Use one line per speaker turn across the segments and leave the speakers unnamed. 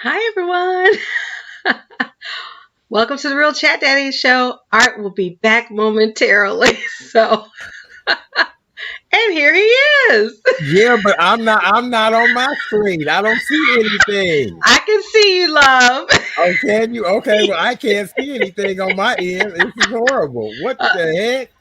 Hi, everyone. Welcome to the Real Chat Daddy Show. Art will be back momentarily. So, and here he is.
Yeah, but I'm not on my screen. I don't see anything.
I can see you, love.
Oh, can you? Okay, well, I can't see anything on my end. This is horrible. What
Uh,
the heck?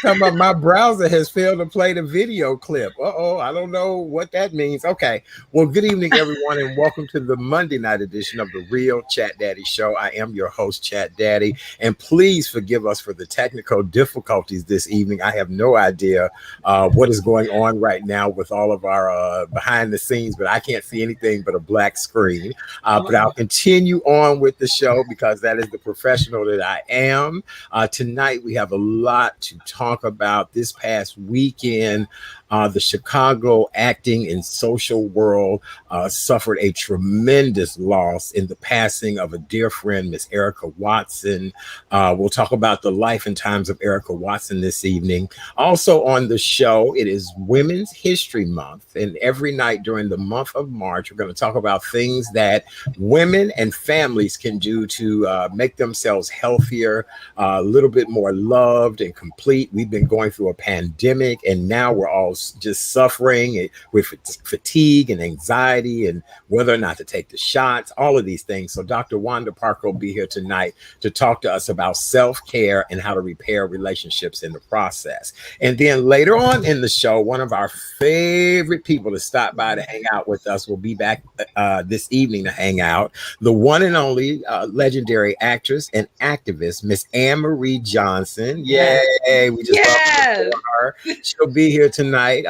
Talking about my browser has failed to play the video clip. Uh-oh, I don't know what that means. Okay. Well, good evening, everyone, and welcome to the Monday night edition of the Real Chat Daddy Show. I am your host, Chat Daddy, and please forgive us for the technical difficulties this evening. I have no idea what is going on right now with all of our behind the scenes, but I can't see anything but a black screen. But I'll continue on with the show because that is the professional that I am. Tonight, we have a lot to talk about. This past weekend, the Chicago acting and social world suffered a tremendous loss in the passing of a dear friend, Miss Erica Watson. We'll talk about the life and times of Erica Watson this evening. Also on the show, it is Women's History Month, and every night during the month of March, we're going to talk about things that women and families can do to make themselves healthier, a little bit more loved and complete. We've been going through a pandemic, and now we're all just suffering with fatigue and anxiety and whether or not to take the shots, all of these things. So Dr. Wanda Parker will be here tonight to talk to us about self-care and how to repair relationships in the process. And then later on in the show, one of our favorite people to stop by to hang out with us will be back this evening to hang out. The one and only legendary actress and activist, Miss Anne-Marie Johnson. Yay! We just love her. She'll be here tonight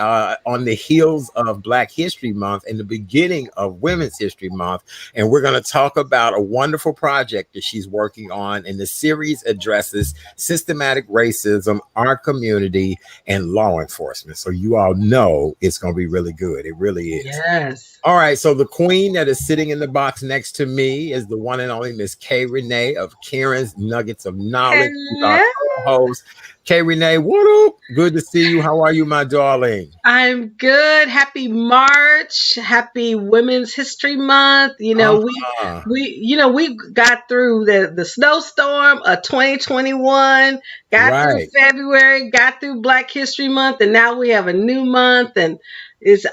on the heels of Black History Month and the beginning of Women's History Month. And we're going to talk about a wonderful project that she's working on. And the series addresses systematic racism, our community, and law enforcement. So you all know it's going to be really good. It really is.
Yes.
All right. So the queen that is sitting in the box next to me is the one and only Miss K. Renee of Karen's Nuggets of Knowledge. She's our co-host. K. Renee, what up? Good to see you. How are you, my darling?
I'm good. Happy March. Happy Women's History Month. We got through the snowstorm of 2021, got through February, got through Black History Month, and now we have a new month, and it's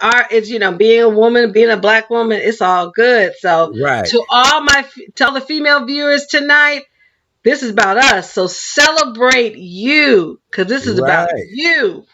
being a woman, being a Black woman, it's all good. So to all the female viewers tonight, this is about us. So celebrate you, because this is about you.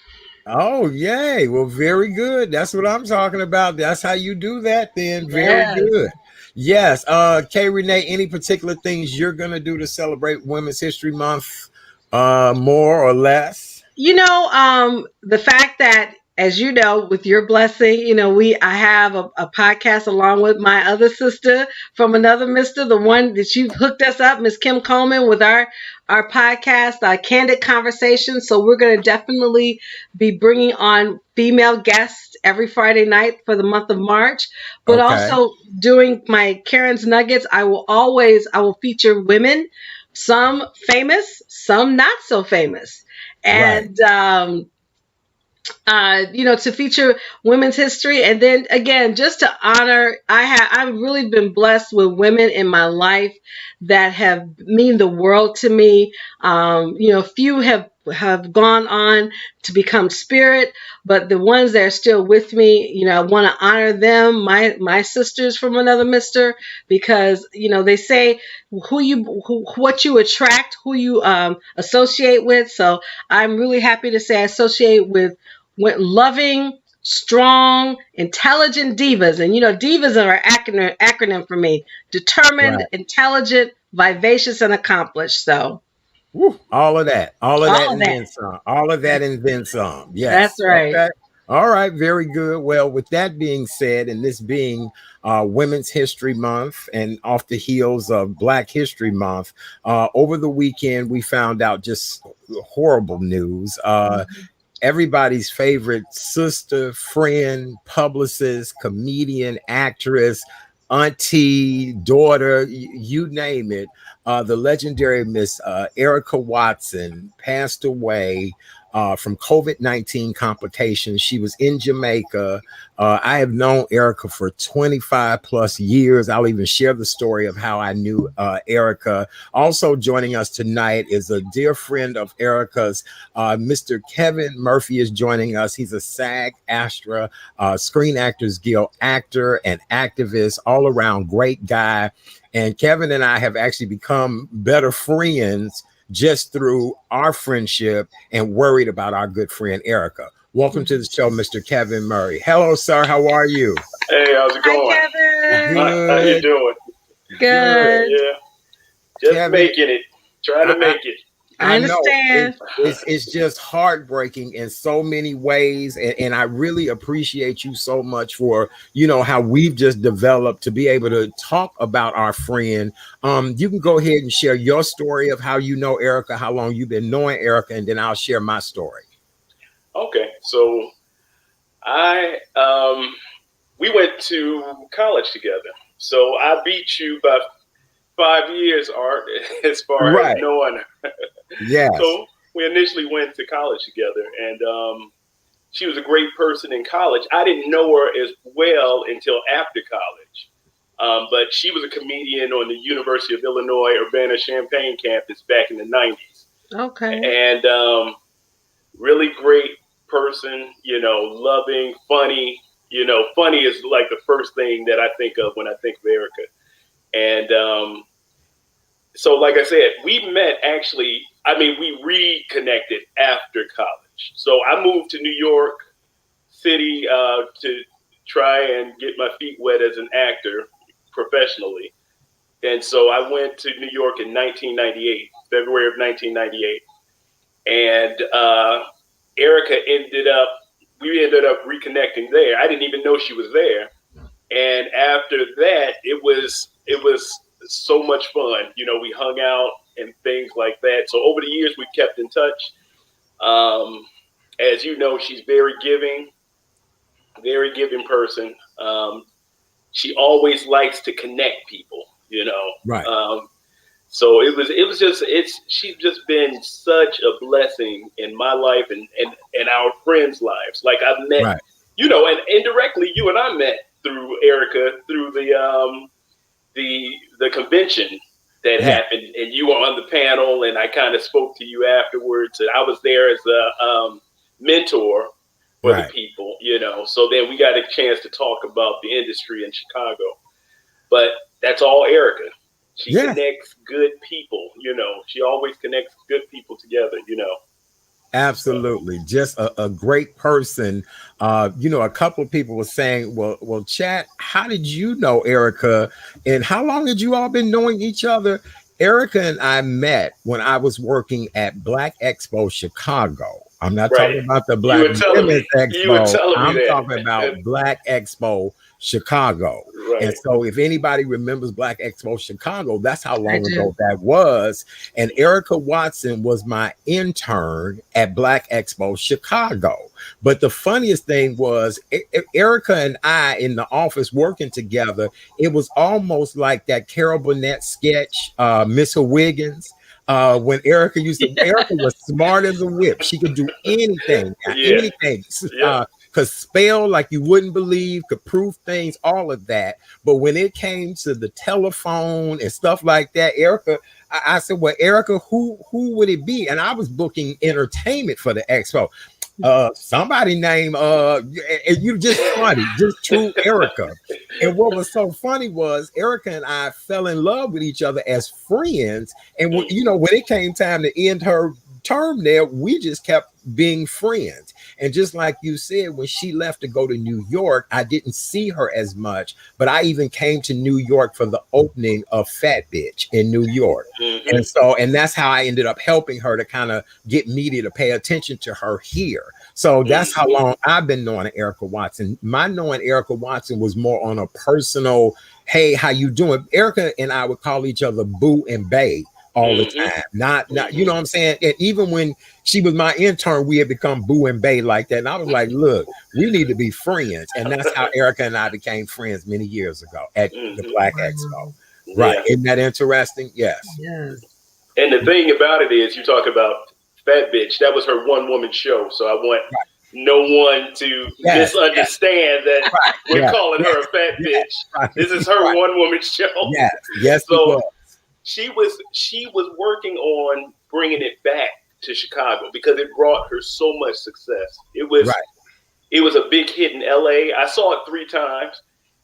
Oh, yay. Well, very good. That's what I'm talking about. That's how you do that then. Very good. Yes. Kay Renee, any particular things you're going to do to celebrate Women's History Month, more or less?
The fact that, as you know, with your blessing, I have a podcast along with my other sister from another mister, the one that you hooked us up, Miss Kim Coleman, with our podcast, Candid Conversations. So we're going to definitely be bringing on female guests every Friday night for the month of March. But also doing my Karen's Nuggets, I will feature women, some famous, some not so famous. And, to feature women's history. And then again, just to honor, I've really been blessed with women in my life that have mean the world to me. Few have gone on to become spirit, but the ones that are still with me, I want to honor them, my sisters from another mister, because, they say what you attract, who you associate with. So I'm really happy to say I associate with loving, strong, intelligent divas. And, divas are an acronym for me: determined, intelligent, vivacious, and accomplished. So
all of that and then some. All of that and then some. Yes.
That's right.
Okay. All right. Very good. Well, with that being said, and this being Women's History Month and off the heels of Black History Month, over the weekend, we found out just horrible news. Everybody's favorite sister, friend, publicist, comedian, actress, auntie, daughter, you name it. The legendary Miss Erica Watson passed away from COVID-19 complications. She was in Jamaica. I have known Erica for 25 plus years. I'll even share the story of how I knew Erica. Also joining us tonight is a dear friend of Erica's, Mr. Kevin Murphy is joining us. He's a SAG-AFTRA Screen Actors Guild actor and activist, all around great guy. And Kevin and I have actually become better friends just through our friendship and worried about our good friend Erica. Welcome to the show, Mr. Kevin Murray. Hello, sir. How are you?
Hey, how's it going?
Hi, Kevin.
How you doing?
Good.
Yeah, just
Kevin,
making it. Trying to make it.
I
know
understand.
it's just heartbreaking in so many ways, and I really appreciate you so much for how we've just developed to be able to talk about our friend. You can go ahead and share your story of how you know Erica, how long you've been knowing Erica, and then I'll share my story.
Okay, so we went to college together. So I beat you by 5 years, Art, as far as knowing her.
Yes.
So we initially went to college together, and she was a great person in college. I didn't know her as well until after college, but she was a comedian on the University of Illinois Urbana-Champaign campus back in the 90s.
Okay.
And really great person, loving, funny. Funny is like the first thing that I think of when I think of Erica. And so, like I said, we met we reconnected after college. So I moved to New York City to try and get my feet wet as an actor professionally. And so I went to New York in 1998, February of 1998. And Erica we ended up reconnecting there. I didn't even know she was there. And after that, it was so much fun. We hung out and things like that. So over the years, we kept in touch. As you know, she's very giving person. She always likes to connect people,
Right.
So she's just been such a blessing in my life and our friends' lives. Like I've met,
Right.
And indirectly you and I met through Erica, through the convention that happened, and you were on the panel, and I kind of spoke to you afterwards, and I was there as a mentor for the people, So then we got a chance to talk about the industry in Chicago. But that's all Erica. She connects good people, She always connects good people together,
Absolutely. Just a great person. A couple of people were saying, well, chat, how did you know Erica? And how long had you all been knowing each other? Erica and I met when I was working at Black Expo Chicago. I'm not talking about the Black Women's Expo. I'm talking about Black Expo Chicago. Right. And so if anybody remembers Black Expo Chicago, that's how long ago that was. And Erica Watson was my intern at Black Expo Chicago. But the funniest thing was Erica and I in the office working together, it was almost like that Carol Burnett sketch, Miss Wiggins. When Erica Erica was smart as a whip. She could do anything, anything. Could spell like you wouldn't believe, could prove things, all of that. But when it came to the telephone and stuff like that, Erica, I said, well, Erica, who would it be? And I was booking entertainment for the expo. Somebody named and you just funny, just true Erica. And what was so funny was Erica and I fell in love with each other as friends. And when it came time to end her term there, we just kept being friends. And just like you said, when she left to go to New York, I didn't see her as much, but I even came to New York for the opening of Fat Bitch in New York. Mm-hmm. And that's how I ended up helping her to kind of get media to pay attention to her here. So that's how long I've been knowing Erica Watson. My knowing Erica Watson was more on a personal, hey, how you doing? Erica and I would call each other boo and bae all the time. Not, you know what I'm saying? And even when she was my intern, we had become boo and bae like that. And I was like, look, we need to be friends. And that's how Erica and I became friends many years ago at the Black Expo. Right. Isn't that interesting? Yes.
And the thing about it is, you talk about Fat Bitch. That was her one woman show. So I want no one to misunderstand that we're calling her a fat bitch. This is her one woman show.
Yes.
So she was working on bringing it back to Chicago because it brought her so much success. It was a big hit in LA. I saw it 3 times,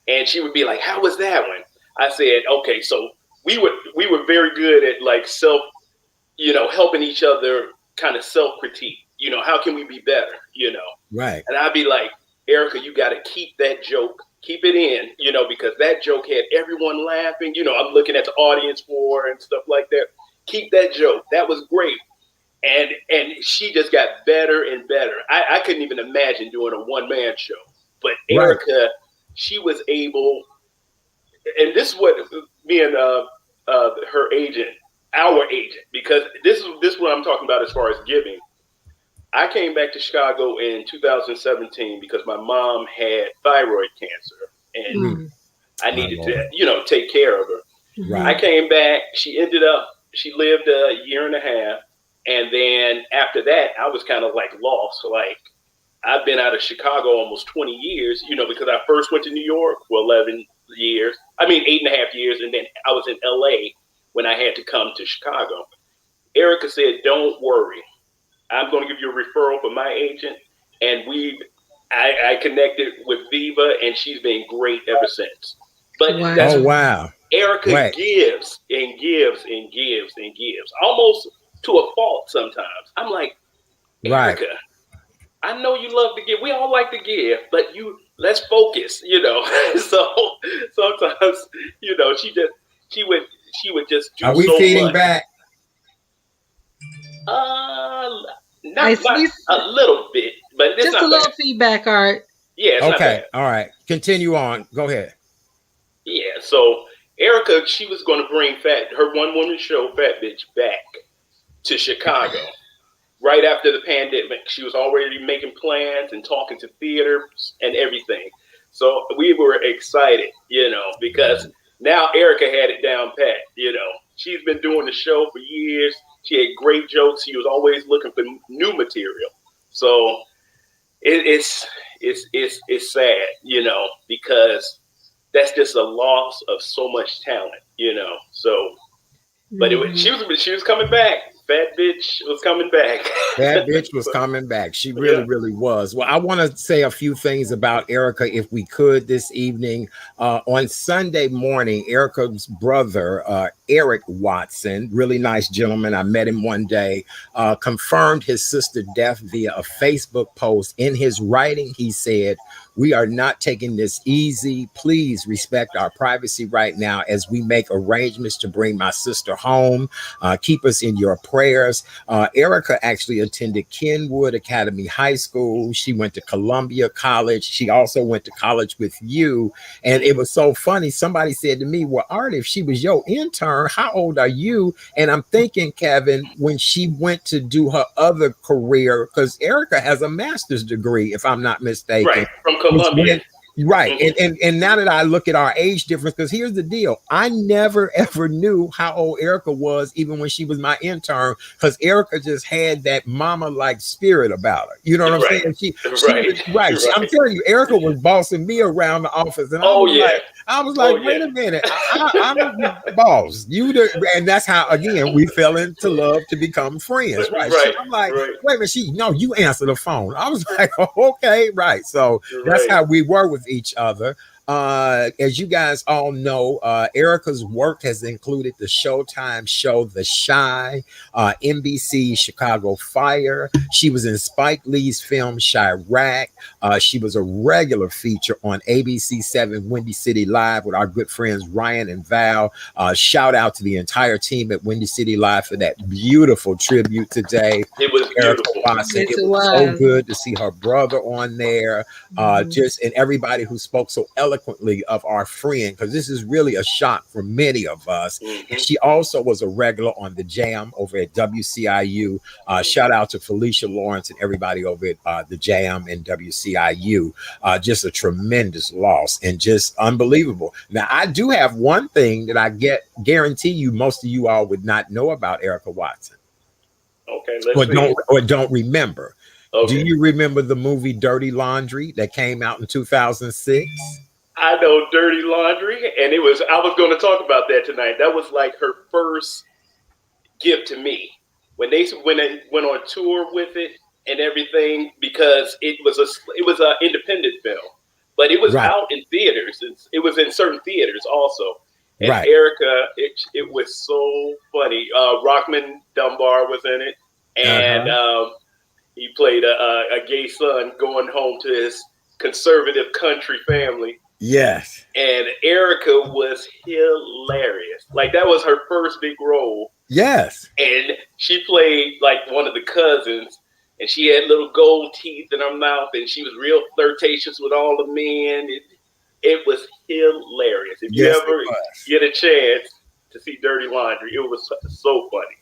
and she would be like, "How was that one?" I said, "Okay, so we were very good at like self, helping each other kind of self-critique. How can we be better?
Right.
And I'd be like, Erica, you got to keep that joke, keep it in, because that joke had everyone laughing. I'm looking at the audience for and stuff like that. Keep that joke. That was great." And she just got better and better. I couldn't even imagine doing a one-man show. But Erica, she was able, and this is what me and her agent, our agent, because this is what I'm talking about as far as giving. I came back to Chicago in 2017 because my mom had thyroid cancer, and I needed to, take care of her.
Right.
I came back. She lived a year and a half. And then after that, I was kind of like lost. Like, I've been out of Chicago almost 20 years, because I first went to New York for 11 years. 8.5 years. And then I was in LA when I had to come to Chicago. Erica said, "Don't worry. I'm going to give you a referral from my agent." And I connected with Viva, and she's been great ever since. But Erica gives and gives and gives and gives, almost to a fault sometimes. I'm like, Erica, I know you love to give. We all like to give, but let's focus, So sometimes, she would just do
Are we
so
feeding
much.
back?
Not a little bit, but it's
just
not
a little
bad.
Feedback, Art.
Yeah, it's not bad.
All right. Continue on. Go ahead.
Yeah, so Erica, she was going to bring her one-woman show, Fat Bitch, back to Chicago right after the pandemic. She was already making plans and talking to theaters and everything. So we were excited, because now Erica had it down pat. She's been doing the show for years. She had great jokes. She was always looking for new material. So it's sad, because that's just a loss of so much talent, So, but she was coming back. Fat Bitch was coming back.
That bitch was coming back. She really, really was. Well, I want to say a few things about Erica, if we could, this evening. On Sunday morning, Erica's brother, Eric Watson, really nice gentleman. I met him one day, confirmed his sister's death via a Facebook post. In his writing, he said, "We are not taking this easy. Please respect our privacy right now as we make arrangements to bring my sister home. Keep us in your prayers." Erica actually attended Kenwood Academy High School. She went to Columbia College. She also went to college with you. And it was so funny. Somebody said to me, "Well, Art, if she was your intern, how old are you?" And I'm thinking, Kevin, when she went to do her other career, because Erica has a master's degree, if I'm not mistaken.
Right, from Columbia.
Right. And now that I look at our age difference, because here's the deal. I never, ever knew how old Erica was, even when she was my intern, because Erica just had that mama-like spirit about her. You know what I'm saying? She was, I'm telling you, Erica was bossing me around the office. And I was like, wait a minute. I'm the boss. And that's how, again, we fell into love to become friends. I'm like, wait a minute. You answer the phone. I was like, okay, right. So that's how we were with each other. As you guys all know, Erica's work has included the Showtime show The Chi, NBC Chicago Fire. She was in Spike Lee's film Chirac. She was a regular feature on ABC 7 Windy City Live with our good friends Ryan and Val. Shout out to the entire team at Windy City Live for that beautiful tribute today.
It was beautiful.
Watson. It was so good to see her brother on there. And everybody who spoke so eloquently of our friend, because this is really a shock for many of us. And she also was a regular on the Jam over at WCIU. Shout out to Felicia Lawrence and everybody over at the Jam and WCIU. Just a tremendous loss and just unbelievable. Now, I do have one thing that I guarantee you most of you all would not know about Erica Watson.
Okay, let's see.
Or don't remember. Do
Okay.
you remember the movie Dirty Laundry that came out in 2006?
I know Dirty Laundry, and I was going to talk about that tonight. That was like her first gift to me when they went on tour with it and everything, because it was an independent film, but it was
Right,
out in theaters. It was in certain theaters also. And
right.
Erica, it was so funny. Rockman Dunbar was in it, and
Uh-huh.
he played a gay son going home to his conservative country family.
Yes.
And Erica was hilarious. Like, that was her first big role,
Yes.
and she played like one of the cousins, and she had little gold teeth in her mouth, and she was real flirtatious with all the men. It was hilarious. If you
Yes, it
ever
was.
get a chance to see Dirty Laundry, it was so funny.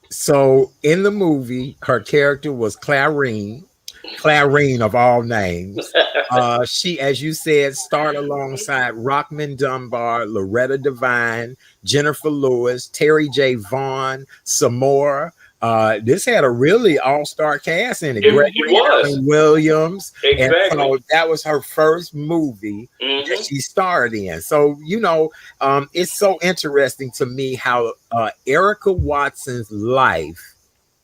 So in the movie, her character was Clarine of all names. She, as you said, starred alongside Rockman Dunbar, Loretta Devine, Jennifer Lewis, Terry J. Vaughn, Samora. This had a really all-star cast in it.
It
Gregory
was.
Allen Williams. And
Exactly.
so that was her first movie that she starred in. So, it's so interesting to me how Erica Watson's life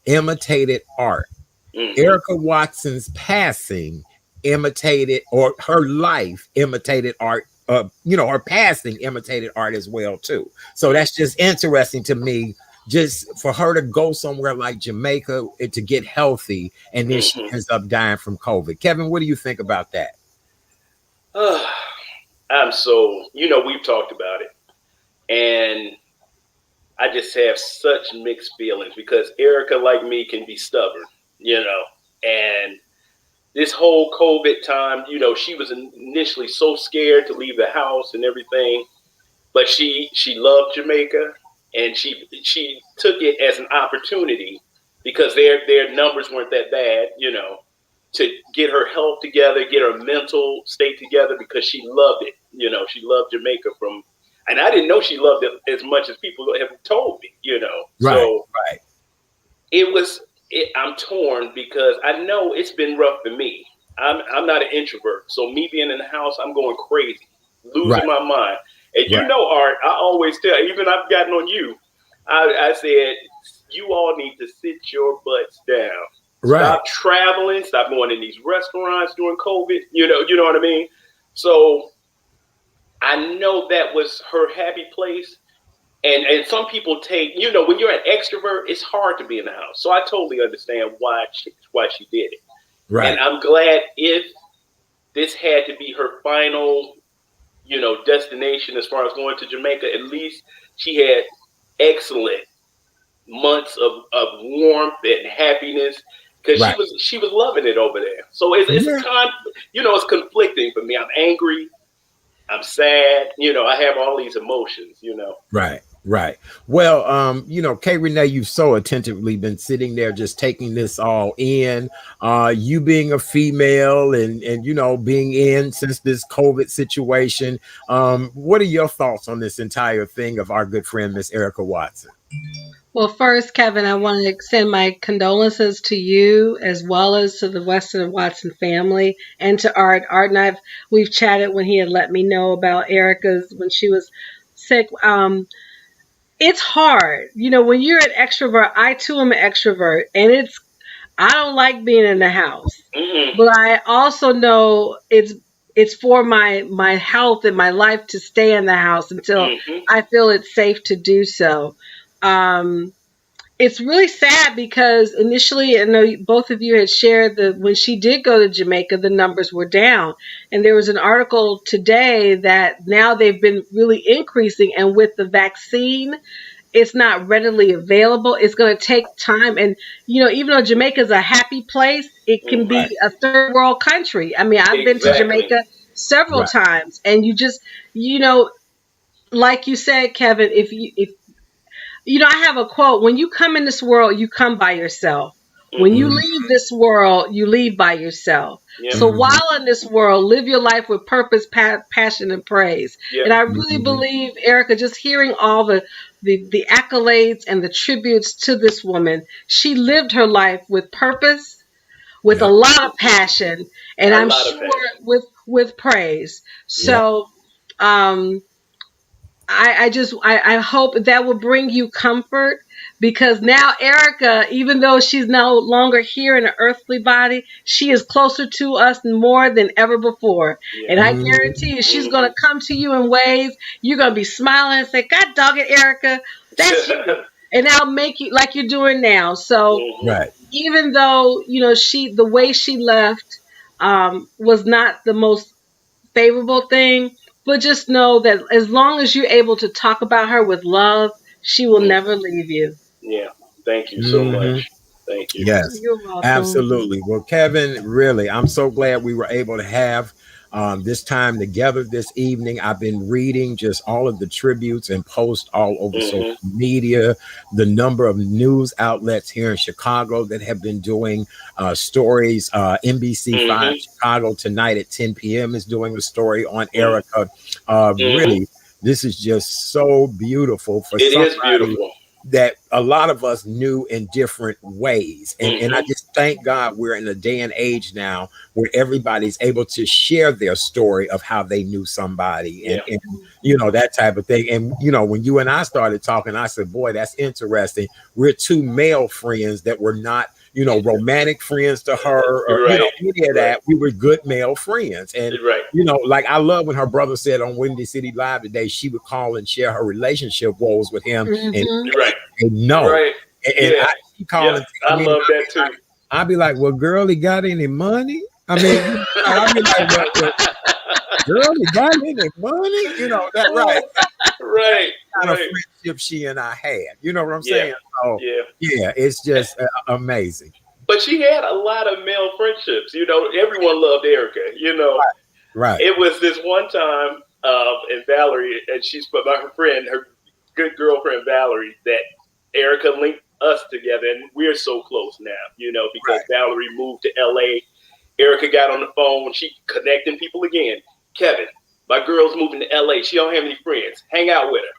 imitated art. Erica Watson's passing imitated, or her life imitated art. Her passing imitated art as well too. So that's just interesting to me. Just for her to go somewhere like Jamaica to get healthy, and then she ends up dying from COVID. Kevin, what do you think about that?
We've talked about it, and I just have such mixed feelings because Erica, like me, can be stubborn, and this whole COVID time, she was initially so scared to leave the house and everything, but she loved Jamaica, and she took it as an opportunity because their numbers weren't that bad, to get her health together, get her mental state together, because she loved it. She loved Jamaica and I didn't know she loved it as much as people have told me,
Right,
So
right.
I'm torn because I know it's been rough for me. I'm not an introvert, so me being in the house, I'm going crazy, losing
Right,
my mind. And
right,
Art, I always tell, even I've gotten on you, I said, you all need to sit your butts down.
right.
Stop traveling. Stop going in these restaurants during COVID. You know what I mean? So I know that was her happy place. And some people take, when you're an extrovert, it's hard to be in the house. So I totally understand why she did it.
Right.
And I'm glad if this had to be her final, destination as far as going to Jamaica, at least she had excellent months of warmth and happiness, because
Right.
she was loving it over there. So it's it's conflicting for me. I'm angry, I'm sad, I have all these emotions.
Right, right. Well, Kay Renee, you've so attentively been sitting there just taking this all in. You being a female and being in since this COVID situation. What are your thoughts on this entire thing of our good friend Miss Erica Watson?
Well, first, Kevin, I want to extend my condolences to you as well as to the Weston Watson family and to Art. Art and we've chatted when he had let me know about Erica's when she was sick. It's hard, when you're an extrovert. I too am an extrovert, and I don't like being in the house, but I also know it's for my health and my life to stay in the house until I feel it's safe to do so. It's really sad because initially, I know both of you had shared that when she did go to Jamaica, the numbers were down. And there was an article today that now they've been really increasing. And with the vaccine, it's not readily available. It's going to take time. And, even though Jamaica is a happy place, it can be a third world country. I mean, I've been to Jamaica several times. And you just, like you said, Kevin, I have a quote: when you come in this world, you come by yourself. When you
Mm-hmm.
leave this world, you leave by yourself.
Yep.
So
Mhm.
while in this world, live your life with purpose, passion, and praise.
Yep.
And I really
Mhm.
believe, Erica, just hearing all the accolades and the tributes to this woman, she lived her life with purpose, with a
Yep.
lot of passion, and
A
I'm
lot of
sure
passion.
with praise.
Yep.
So um I hope that will bring you comfort, because now Erica, even though she's no longer here in an earthly body, she is closer to us more than ever before. And
Yeah.
I
Mhm.
guarantee you, she's
Mm-hmm.
going to come to you in ways you're going to be smiling and say, God dog it, Erica, that's you. And I'll make you like you're doing now. So
Mm-hmm.
Right.
even though, the way she left was not the most favorable thing, but just know that as long as you're able to talk about her with love, she will
Mm-hmm.
never leave you.
Yeah. Thank you so
Mhm.
much. Thank you.
Yes,
You're welcome.
absolutely. Well, Kevin, really, I'm so glad we were able to have this time together this evening. I've been reading just all of the tributes and posts all over social
Mm-hmm.
media, the number of news outlets here in Chicago that have been doing stories. NBC 5
Mm-hmm.
Chicago tonight at 10 p.m. is doing a story on
Mm-hmm.
Erica.
Mm-hmm.
Really, this is just so beautiful for
It is
somebody
beautiful.
that a lot of us knew in different ways. And I
Mm-hmm.
just thank God we're in a day and age now where everybody's able to share their story of how they knew somebody
Yeah.
and that type of thing. And when you and I started talking, I said, boy, that's interesting. We're two male friends that were not romantic friends to her or
Right.
any of
Right.
that. We were good male friends. And
Right.
like I love when her brother said on Windy City Live today, she would call and share her relationship woes with him, and
Hmm.
Right.
no.
Right.
And
Yeah.
she call
Yep.
and
I
tell me, and
love that too.
I'd be like, well, girl, he got any money? I mean, I'd be like, well, girl, he got any money? That right.
Right.
Kind of
Right.
friendship she and I had. You know what I'm
Yeah.
saying? So
Yeah.
yeah, it's just amazing.
But she had a lot of male friendships. Everyone loved Erica.
Right.
It was this one time, and Valerie, and she's her friend, her good girlfriend Valerie, that Erica linked us together, and we're so close now. Because
Right.
Valerie moved to LA. Erica got on the phone. She connecting people again. Kevin, my girl's moving to LA. She don't have any friends. Hang out with her.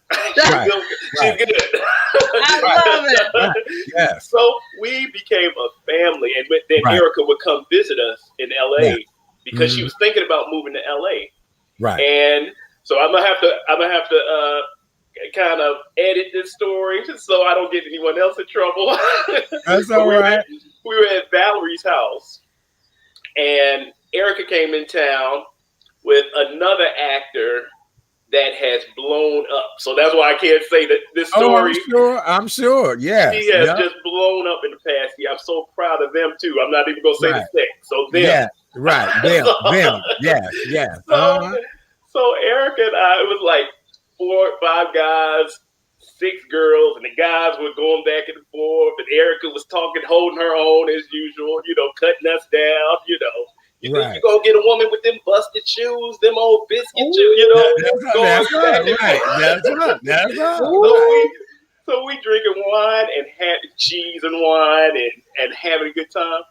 Right.
She's
Right.
good.
I
Right.
love it.
Right. Yes.
So we became a family, and then
Right.
Erica would come visit us in
Yeah.
LA because she
Mhm.
was thinking about moving to LA.
Right.
And so I'm gonna have to kind of edit this story just so I don't get anyone else in trouble.
That's
But
all right.
we were at Valerie's house, and Erica came in town with another actor that has blown up. So that's why I can't say that this
Oh,
story.
I'm sure. Yes.
She has
Yep.
just blown up in the past year. I'm so proud of them too. I'm not even gonna say the
Right.
sex. So them.
Yeah. Right. Them.
so,
Them. Yes. Yes.
so,
Uh-huh.
so Erica and I, it was like 4 or 5 guys, 6 girls, and the guys were going back and forth, and Erica was talking, holding her own as usual, cutting us down, You think
Right.
you're gonna get a woman with them busted shoes, them old biscuit shoes, going
That's
back and
right.
forth.
That's right.
So we drinking wine and having cheese and wine and having a good time.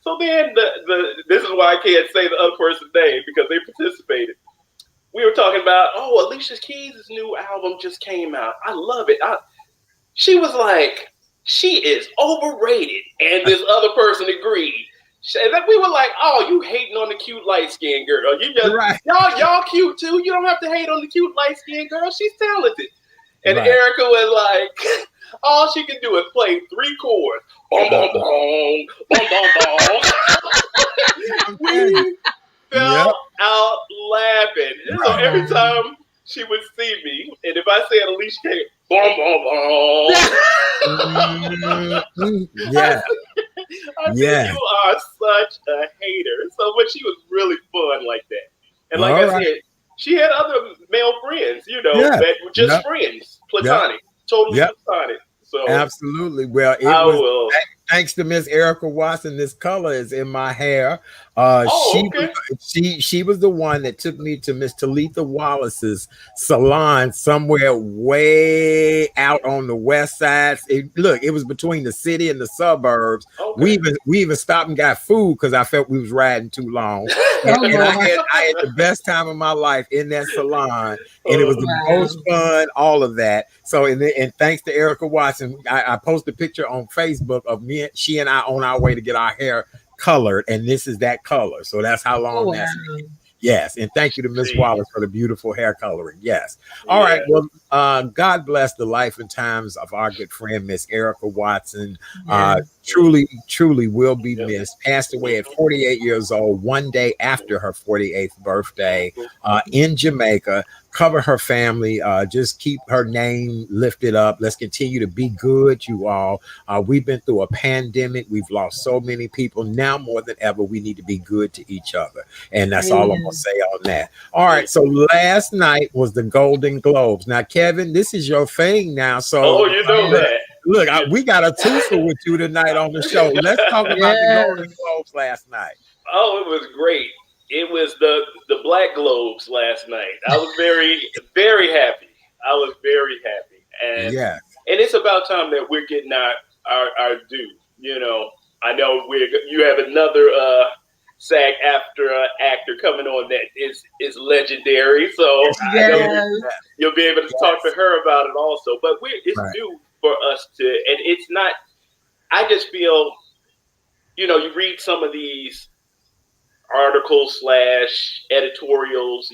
So then this is why I can't say the other person's name because they participated. We were talking about, Alicia Keys' new album just came out. I love it. She was like, she is overrated. And this other person agreed. And then we were like, oh, you hating on the cute light-skinned girl. You just
Right.
y'all cute too. You don't have to hate on the cute light-skinned girl. She's talented. And
Right.
Erica was like, all she could do is play 3 chords. Boom, boom, boom, boom, boom, boom. We fell out laughing. And so every time she would see me, and if I said Alicia Keys, boom, boom, boom.
Yeah.
I said, you are such a hater. So, but she was really fun like that. And like I said, she had other male friends, that were just friends, platonic, totally platonic. So
absolutely. Well, thanks to Miss Erica Watson, this color is in my hair.
Oh, okay.
She was the one that took me to Miss Talitha Wallace's salon somewhere way out on the west side. It was between the city and the suburbs.
Okay.
We even stopped and got food because I felt we was riding too long. And I had the best time of my life in that salon, and it was the most fun, all of that. So, and thanks to Erica Watson, I posted a picture on Facebook of she and I on our way to get our hair colored, and this is that color. So that's how long that's been. Yes, and thank you to Miss Wallace for the beautiful hair coloring. Yes. All right. Well, God bless the life and times of our good friend Miss Erica Watson. Truly will be missed. Passed away at 48 years old, one day after her 48th birthday, in Jamaica. Cover her family. Just keep her name lifted up. Let's continue to be good, you all. We've been through a pandemic. We've lost so many people. Now more than ever, we need to be good to each other. And that's all I'm going to say on that. All right. So last night was the Golden Globes. Now, Kevin, this is your thing now. So
you know that.
Look, we got a twofer with you tonight on the show. Let's talk about the Golden Globes last night.
Oh, it was great. It was the Black Globes last night. I was very, very happy. I was very happy. And and it's about time that we're getting our due. You know, I know you have another SAG-AFTRA actor coming on that is legendary. So I know you'll be able to talk to her about it also. But it's due for us to, and it's not. I just feel, you read some of these articles / editorials,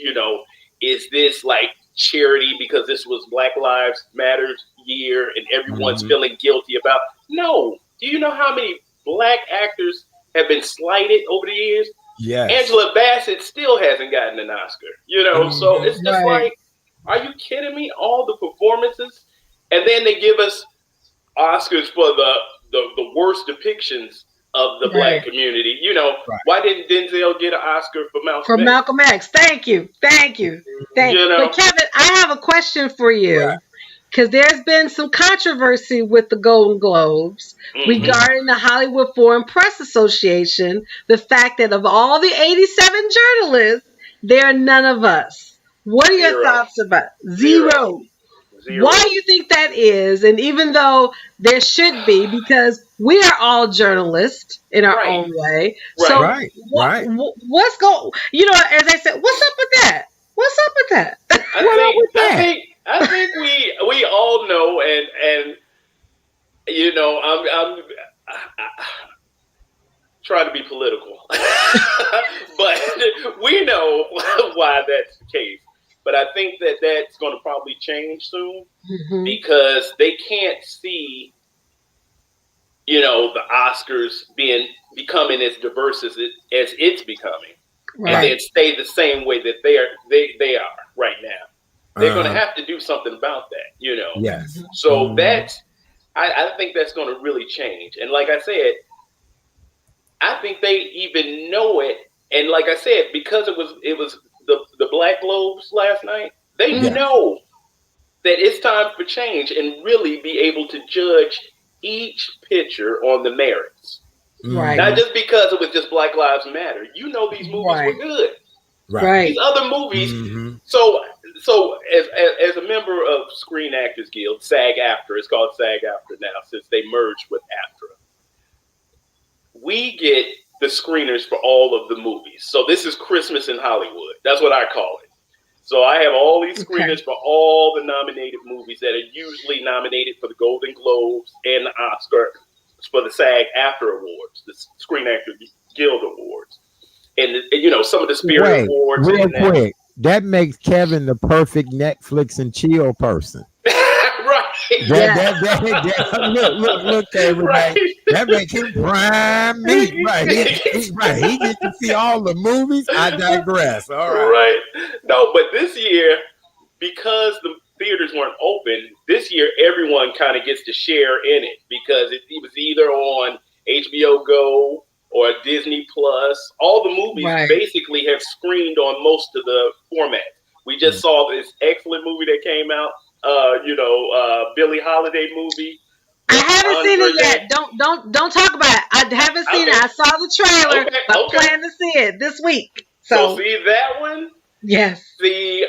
is this like charity because this was Black Lives Matter year and everyone's feeling guilty about? No. Do you know how many Black actors have been slighted over the years?
Yes.
Angela Bassett still hasn't gotten an Oscar, so it's just like, are you kidding me? All the performances, and then they give us Oscars for the worst depictions of the Black community. Why didn't Denzel get an Oscar for Malcolm X?
Malcolm X. Thank you. But Kevin, I have a question for you. Because there's been some controversy with the Golden Globes regarding the Hollywood Foreign Press Association, the fact that of all the 87 journalists, there are none of us. What are your thoughts about Zero? Why do you think that is? And even though there should be, because we are all journalists in our own way. So what's going? As I said, what's up with that? What's up with that?
I think we all know, and I'm trying to be political, but we know why that's the case. But I think that that's going to probably change soon because they can't see, the Oscars becoming as diverse as it's becoming, and then stay the same way that they are right now. They're going to have to do something about that,
Yes.
So I think that's going to really change. And like I said, I think they even know it. And like I said, because it was the Black Globes last night, they know that it's time for change and really be able to judge each picture on the merits. Not just because it was just Black Lives Matter. These movies were good. These other movies. So as a member of Screen Actors Guild, SAG-AFTRA, it's called SAG-AFTRA now since they merged with AFTRA. We get the screeners for all of the movies. So this is Christmas in Hollywood. That's what I call it. So I have all these screeners for all the nominated movies that are usually nominated for the Golden Globes and the Oscar for the SAG-AFTRA Awards, the Screen Actors Guild Awards. And some of the Spirit Awards.
Real quick, that makes Kevin the perfect Netflix and chill person. Look, everybody. That makes him prime meat. He gets to see all the movies. I digress. All right.
No, but this year, because the theaters weren't open, this year everyone kind of gets to share in it because it was either on HBO Go or Disney Plus. All the movies basically have screened on most of the formats. We just saw this excellent movie that came out, Billie Holiday movie
I haven't seen it
Andre
yet. Don't talk about it. I haven't seen it.
Okay.
I saw the trailer,
Okay,
but
okay.
plan to see it this week.
So
So
see that one?
yes,
The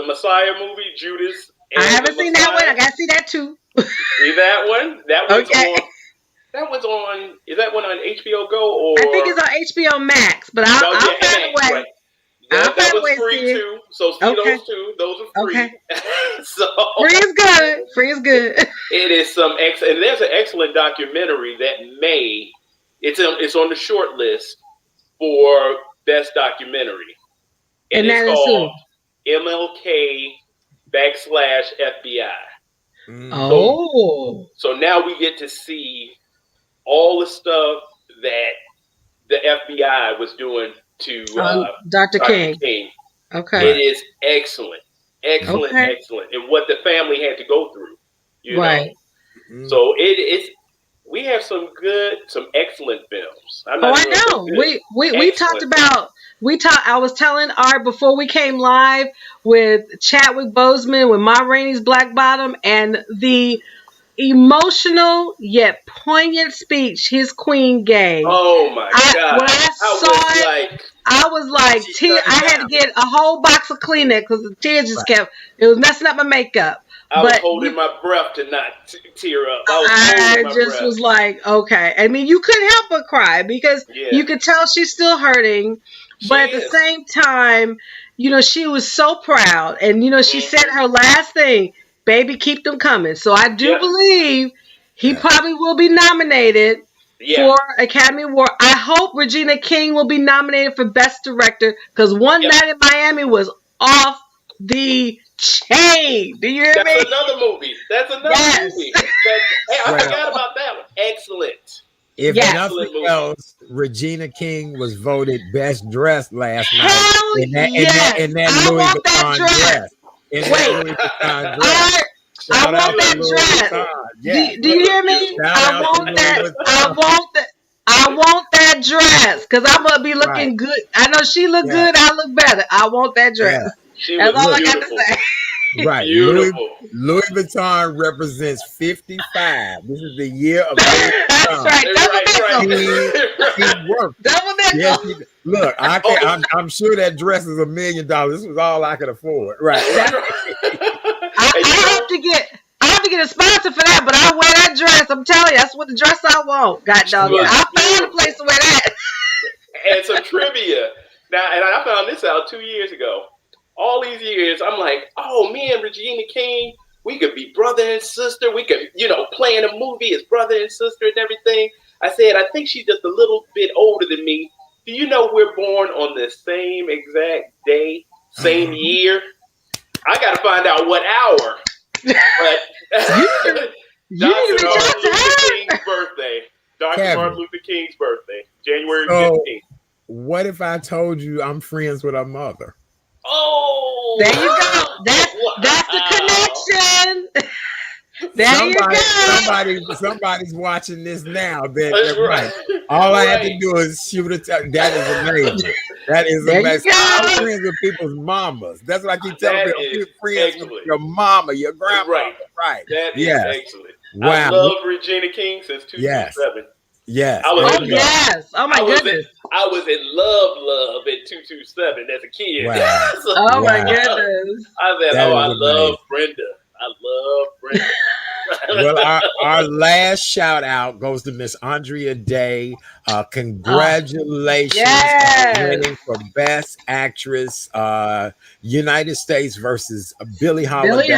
Messiah movie, Judas and
I haven't
the
seen that one.
Messiah.
I gotta see that too.
See that one? That one's
Okay.
on. That one's on. Is that one on HBO Go or?
I think it's on HBO Max, but I'll find a way.
Right.
I'll
That
find a
was
way to
free
see it.
too. So see
Okay.
those two. Those are free.
Okay.
So
Free is good. Free is good.
it is some and there's an excellent documentary that it's on the short list for best documentary,
And that
it's
is
called MLK /FBI.
Oh.
So now we get to see all the stuff that the FBI was doing to
Dr. King. Okay.
It is excellent, excellent,
Okay.
excellent, and what the family had to go through. You
Right.
know? So it's we have some excellent films.
I know. We talked about I was telling Art before we came live with Chadwick Boseman with Ma Rainey's Black Bottom and the emotional yet poignant speech his queen gave.
Oh my God!
When I was like, I had to get a whole box of Kleenex because the tears just kept. It was messing up my makeup.
I was holding my breath to not tear up.
I was like, okay. I mean, you couldn't help but cry because you could tell she's still hurting. But at the same time, she was so proud. And, she said her last thing, baby, keep them coming. So I do believe he probably will be nominated for Academy Award. I hope Regina King will be nominated for Best Director because One Night in Miami was off the chain. Do you hear me?
That's another movie. Hey, I forgot about that one. Excellent.
If nothing else, Regina King was voted best dressed last night in that Louis Vuitton dress.
I want that dress. Do you hear me? I want that dress because I'm gonna be looking good. I know she look good. I look better. I want that dress. That's all I got to say.
Right. Louis Vuitton represents 55. This is the year of Louis Vuitton.
That's right.
He worked.
Double nickel.
Yes, look, I'm sure that dress is $1 million. This was all I could afford. Right.
I have to get a sponsor for that, but I wear that dress. I'm telling you, that's what the dress I want. God dog it. I'll find a place to wear that.
And some trivia. Now, and I found this out 2 years ago. All these years, I'm like, oh, me and Regina King, we could be brother and sister. We could, play in a movie as brother and sister and everything. I said, I think she's just a little bit older than me. Do you know we're born on the same exact day, same year? I got to find out what hour. But Dr. Martin Luther King's birthday. Dr. Martin Luther King's birthday, January 15th.
What if I told you I'm friends with her mother?
Oh,
there you go. That's the connection. There you go.
Somebody's watching this now. Right. All I have to do is shoot a that is amazing. That is amazing. I'm friends with people's mamas. That's what I keep telling people. You're friends with your mama, your grandma. Right.
That is excellent.
Wow.
I love Regina King since 2007.
Yes.
Oh my goodness.
I was in love at 227 as a kid.
Wow.
Oh my goodness.
I said, I love Brenda. I love Brenda.
Well, our last shout out goes to Miss Andrea Day. Congratulations on winning for Best Actress, United States versus Billie Holiday.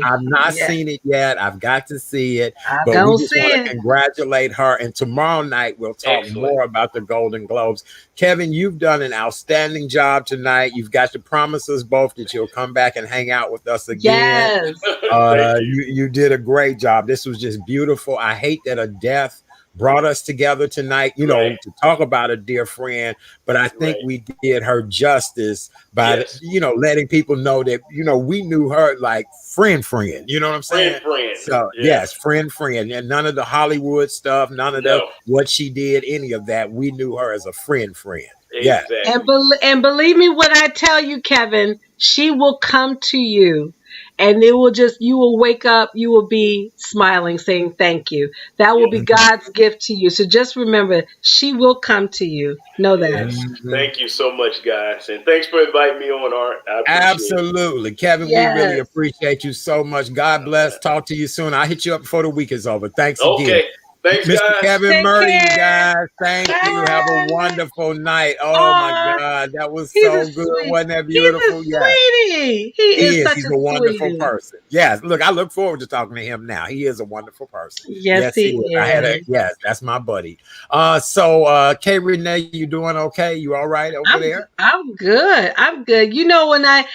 I've not seen it yet. I've got to see it. But we just want to congratulate her. And tomorrow night, we'll talk more about the Golden Globes. Kevin, you've done an outstanding job tonight. You've got to promise us both that you'll come back and hang out with us again.
Yes.
You did a great job. This was just beautiful. I hate that a death brought us together tonight, to talk about a dear friend. But I think we did her justice by, letting people know that, we knew her like friend. You know what I'm saying?
Friend.
So, yes, friend. And none of the Hollywood stuff, none of what she did, any of that. We knew her as a friend.
Exactly.
And believe me when I tell you, Kevin, she will come to you. and it will just, you will wake up, you will be smiling, saying thank you. That will be
Yep.
God's gift to you. So just remember, she will come to you. Know that.
Yes. Thank you so much, guys. And thanks for inviting me on, Art. I appreciate it.
Absolutely. Kevin, we really
Yes.
appreciate you so much. God bless. Talk to you soon. I'll hit you up before the week is over. Thanks again.
Okay. Thanks,
Mr.
guys.
Kevin
Take
Murray, you
care.
guys. Thank you. Have a
Bye.
wonderful night. Oh my
Aw,
God. That was
he's a
so good.
sweet,
Wasn't that
he's a
beautiful? Yes.
sweetie. He
He
is
is.
such
He's
a
a wonderful
sweetie.
person. Yes. Look, I look forward to talking to him now. He is a wonderful person.
Yes,
Yes, he
he
is.
is.
Yes, that's my buddy. Kay Renee, you doing okay? You all right over there?
I'm good. I'm good. You know, when I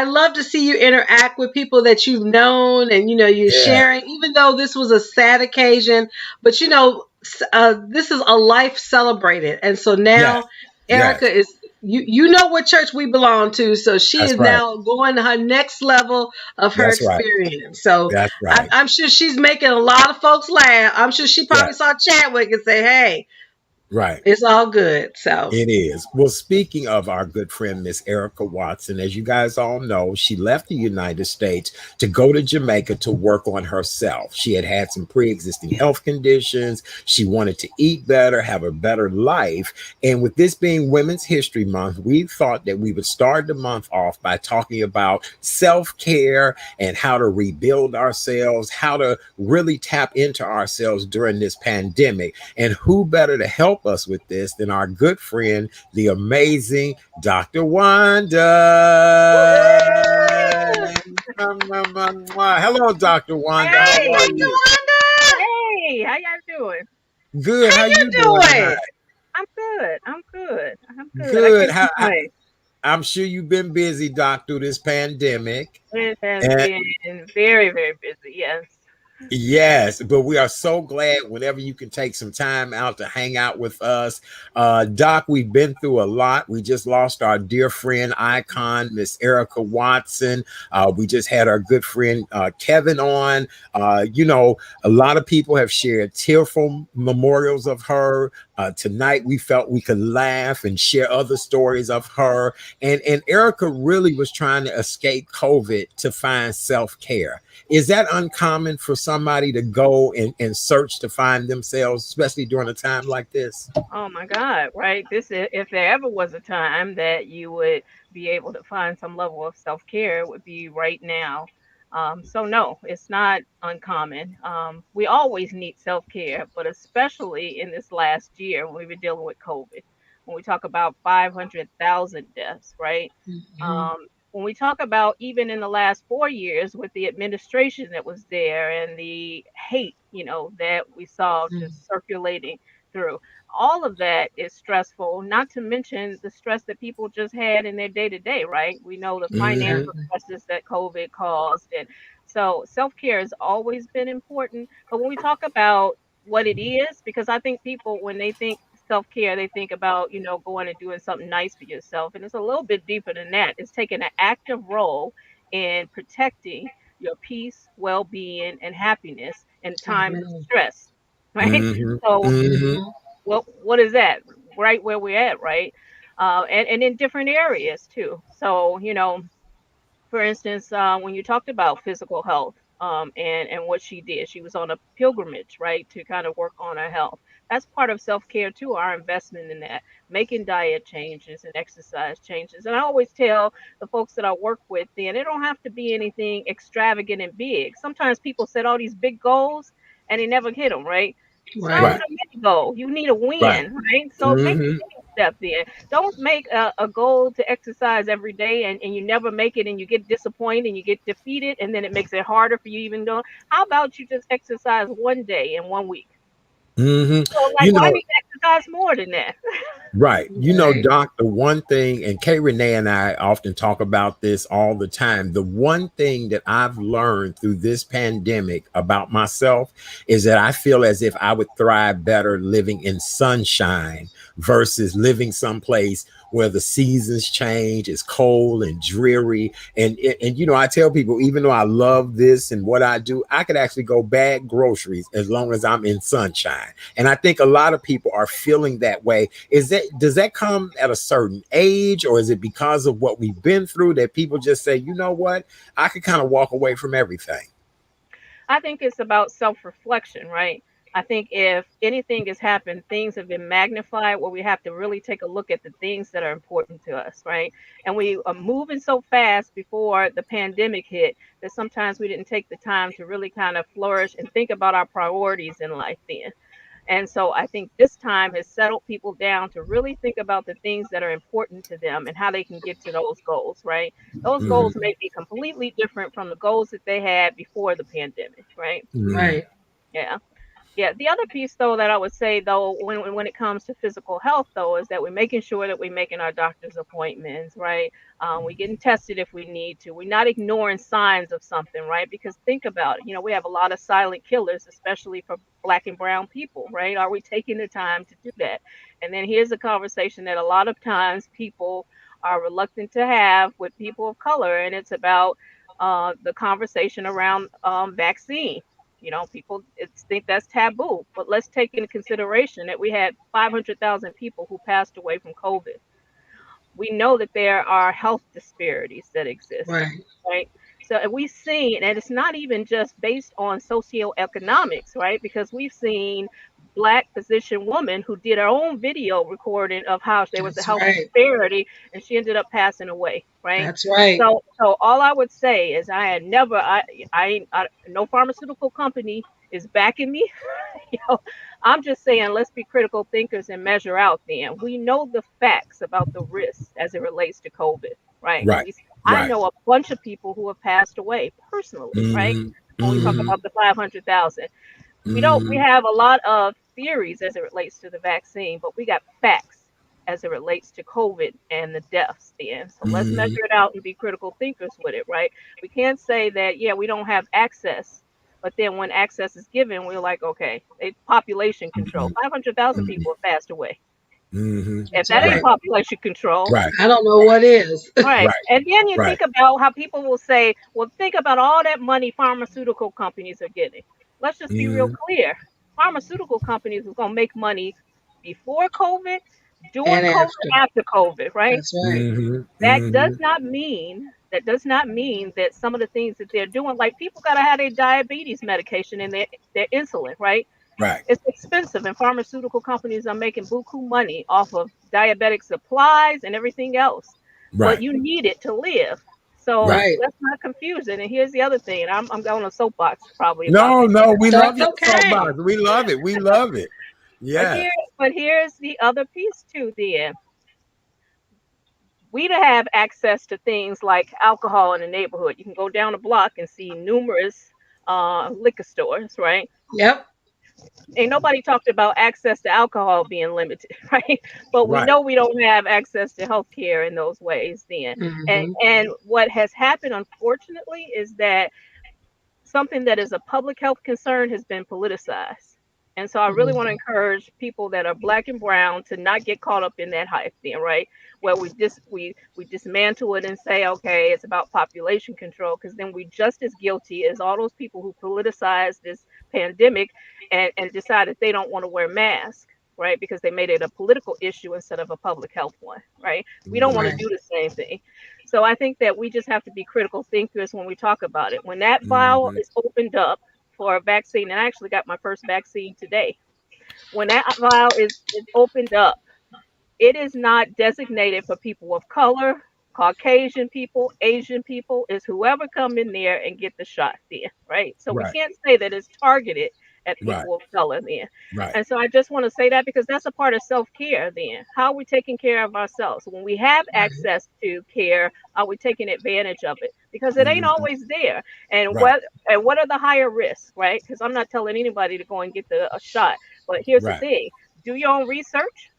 love to see you interact with people that you've known, and you're
Yeah.
sharing. Even though this was a sad occasion, but this is a life celebrated, and so
Yes.
now
Yes.
Erica is. You know what church we belong to, so she
That's
is
right.
now going to her next level of her
That's right.
experience. So
That's
I'm,
right.
I'm sure she's making a lot of folks laugh. I'm sure she probably
Yes.
saw Chadwick and say, "Hey,
Right.
it's all good." So.
It is. Well, speaking of our good friend, Miss Erica Watson, as you guys all know, she left the United States to go to Jamaica to work on herself. She had had some pre-existing health conditions. She wanted to eat better, have a better life. And with this being Women's History Month, we thought that we would start the month off by talking about self-care and how to rebuild ourselves, how to really tap into ourselves during this pandemic. And who better to help us with this than our good friend, the amazing Dr. Wanda. Hello, Dr. Wanda. How
Hey,
are
Dr.
you?
Wanda!
Hey, how y'all doing?
Good.
How
How
you
you doing
doing?
tonight?
I'm good. I'm good. I'm good. I
Good.
can't complain.
I'm sure you've been busy, Doc, through this pandemic.
It has
And
been very, very busy. Yes.
yes, but we are so glad whenever you can take some time out to hang out with us. Doc, we've been through a lot. We just lost our dear friend, icon, Miss Erica Watson. We just had our good friend Kevin on. A lot of people have shared tearful memorials of her. Tonight, we felt we could laugh and share other stories of her. And Erica really was trying to escape COVID to find self-care. Is that uncommon for somebody to go and search to find themselves, especially during a time like this?
Oh my God, right? This is, if there ever was a time that you would be able to find some level of self-care, it would be right now. So no, it's not uncommon. We always need self-care, but especially in this last year when we've been dealing with COVID, when we talk about 500,000 deaths, right?
Mhm.
When we talk about even in the last 4 years with the administration that was there and the hate, that we saw just circulating through, all of that is stressful, not to mention the stress that people just had in their day to day, right? We know the
Hmm.
financial
Exactly.
stresses that COVID caused. And so self care has always been important. But when we talk about what it is, because I think people, when they think self care, they think about, going and doing something nice for yourself. And it's a little bit deeper than that. It's taking an active role in protecting your peace, well being, and happiness in times of
Amen.
stress, right?
Hmm.
So
Hmm.
Mhm.
what is that? Right where we're at, right? And in different areas too. So, for instance, when you talked about physical health, and what she did, she was on a pilgrimage, right, to kind of work on her health. That's part of self care too, our investment in that, making diet changes and exercise changes. And I always tell the folks that I work with, then it don't have to be anything extravagant and big. Sometimes people set all these big goals and they never hit them, right? Start with
Right,
Right.
a mini goal. You need a
right.
win, right? So make a
Hmm.
mini step there. Don't make a goal to exercise every day and you never make it and you get disappointed and you get defeated and then it makes it harder for you even though. How about you just exercise one day in 1 week?
Hmm.
So like
You
why
know,
need to exercise more than that?
right.
Right.
Doc, the one thing, and Kay Renee and I often talk about this all the time. The one thing that I've learned through this pandemic about myself is that I feel as if I would thrive better living in sunshine versus living someplace where the seasons change, it's cold and dreary. And you know, I tell people, even though I love this and what I do, I could actually go bag groceries as long as I'm in sunshine. And I think a lot of people are feeling that way. Does that come at a certain age, or is it because of what we've been through that people just say, you know what, I could kind of walk away from everything?
I think it's about self-reflection, right? I think if anything has happened, things have been magnified where we have to really take a look at the things that are important to us, right? And we are moving so fast before the pandemic hit that sometimes we didn't take the time to really kind of flourish and think about our priorities in life then. And so I think this time has settled people down to really think about the things that are important to them and how they can get to those goals, right? Those
Mm-hmm.
goals may be completely different from the goals that they had before the pandemic, right?
Mm-hmm.
Right.
Yeah. Yeah, the other piece though that I would say though when it comes to physical health though is that we're making sure that we're making our doctor's appointments, right? We're getting tested if we need to. We're not ignoring signs of something, right? Because think about it, we have a lot of silent killers, especially for Black and brown people, right? Are we taking the time to do that? And then here's a conversation that a lot of times people are reluctant to have with people of color, and it's about the conversation around vaccine. People think that's taboo, but let's take into consideration that we had 500,000 people who passed away from COVID. We know that there are health disparities that exist,
Right.
right? So and we've seen, and it's not even just based on socioeconomics, right? Because we've seen Black physician woman who did her own video recording of how there was a
That's
health
right.
disparity, and she ended up passing away, right?
That's right.
So all I would say is I had never, no pharmaceutical company is backing me. you know, I'm just saying, let's be critical thinkers and measure out then. We know the facts about the risks as it relates to COVID, right?
Right.
I
Right.
know a bunch of people who have passed away personally, right?
Mm-hmm.
When we talk
Mm-hmm.
about the 500,000, we
Mm-hmm.
have a lot of theories as it relates to the vaccine, but we got facts as it relates to COVID and the deaths then. So let's
Mm-hmm.
measure it out and be critical thinkers with it, right? We can't say that, yeah, we don't have access, but then when access is given, we're like, okay, it's population control. 500,000 people have passed away.
Mm-hmm.
If
That's
that ain't
Right.
right.
population control,
Right.
I don't know what is.
right.
Right.
And then you
Right.
think about how people will say, well, think about all that money pharmaceutical companies are getting. Let's just be real
Mm-hmm.
clear. Pharmaceutical companies are going to make money before COVID, during
And
COVID,
after.
after COVID, right?
That's right.
Mm-hmm.
That does
Mm-hmm.
not mean that some of the things that they're doing, like people got to have their diabetes medication and their insulin, right?
Right.
It's expensive, and pharmaceutical companies are making buku money off of diabetic supplies and everything else. But
Right.
you need it to live. So
Right.
Right.
let's not confuse it. And here's the other thing, and I'm going a soapbox probably about
No,
this.
no, we love
That's
your
okay.
soapbox. We love it. We love it.
But
Yes.
here, but here's the other piece too. Then we to have access to things like alcohol in the neighborhood. You can go down the block and see numerous liquor stores, right?
Yep.
Ain't nobody talked about access to alcohol being limited, right? But we
Right.
know we don't have access to healthcare in those ways then. And
Hmm.
and what has happened unfortunately is that something that is a public health concern has been politicized. And so I really want to
Hmm.
encourage people that are Black and brown to not get caught up in that hype then, right? Where we dismantle it and say, okay, it's about population control, because then we just as guilty as all those people who politicized this pandemic and decided they don't want to wear masks, right? Because they made it a political issue instead of a public health one, right? We don't want to
Mm-hmm.
Right.
do the same thing. So I think that we just have to be critical thinkers when we talk about it. When that vial
Mm-hmm.
is opened up for a vaccine, and I actually got my first vaccine today. When that vial is opened up, it is not designated for people of color, Caucasian people, Asian people. It's whoever come in there and get the shot there, right? So we
Right.
can't say that it's targeted at
Right.
people of color then.
Right.
And so I just want to say that because that's a part of self-care then. How are we taking care of ourselves? When we have
Right.
access to care, are we taking advantage of it? Because it ain't
Mm-hmm.
always there. And
Right.
what are the higher risks, right? Because I'm not telling anybody to go and get a shot. But here's the
Right.
thing. Do your own research,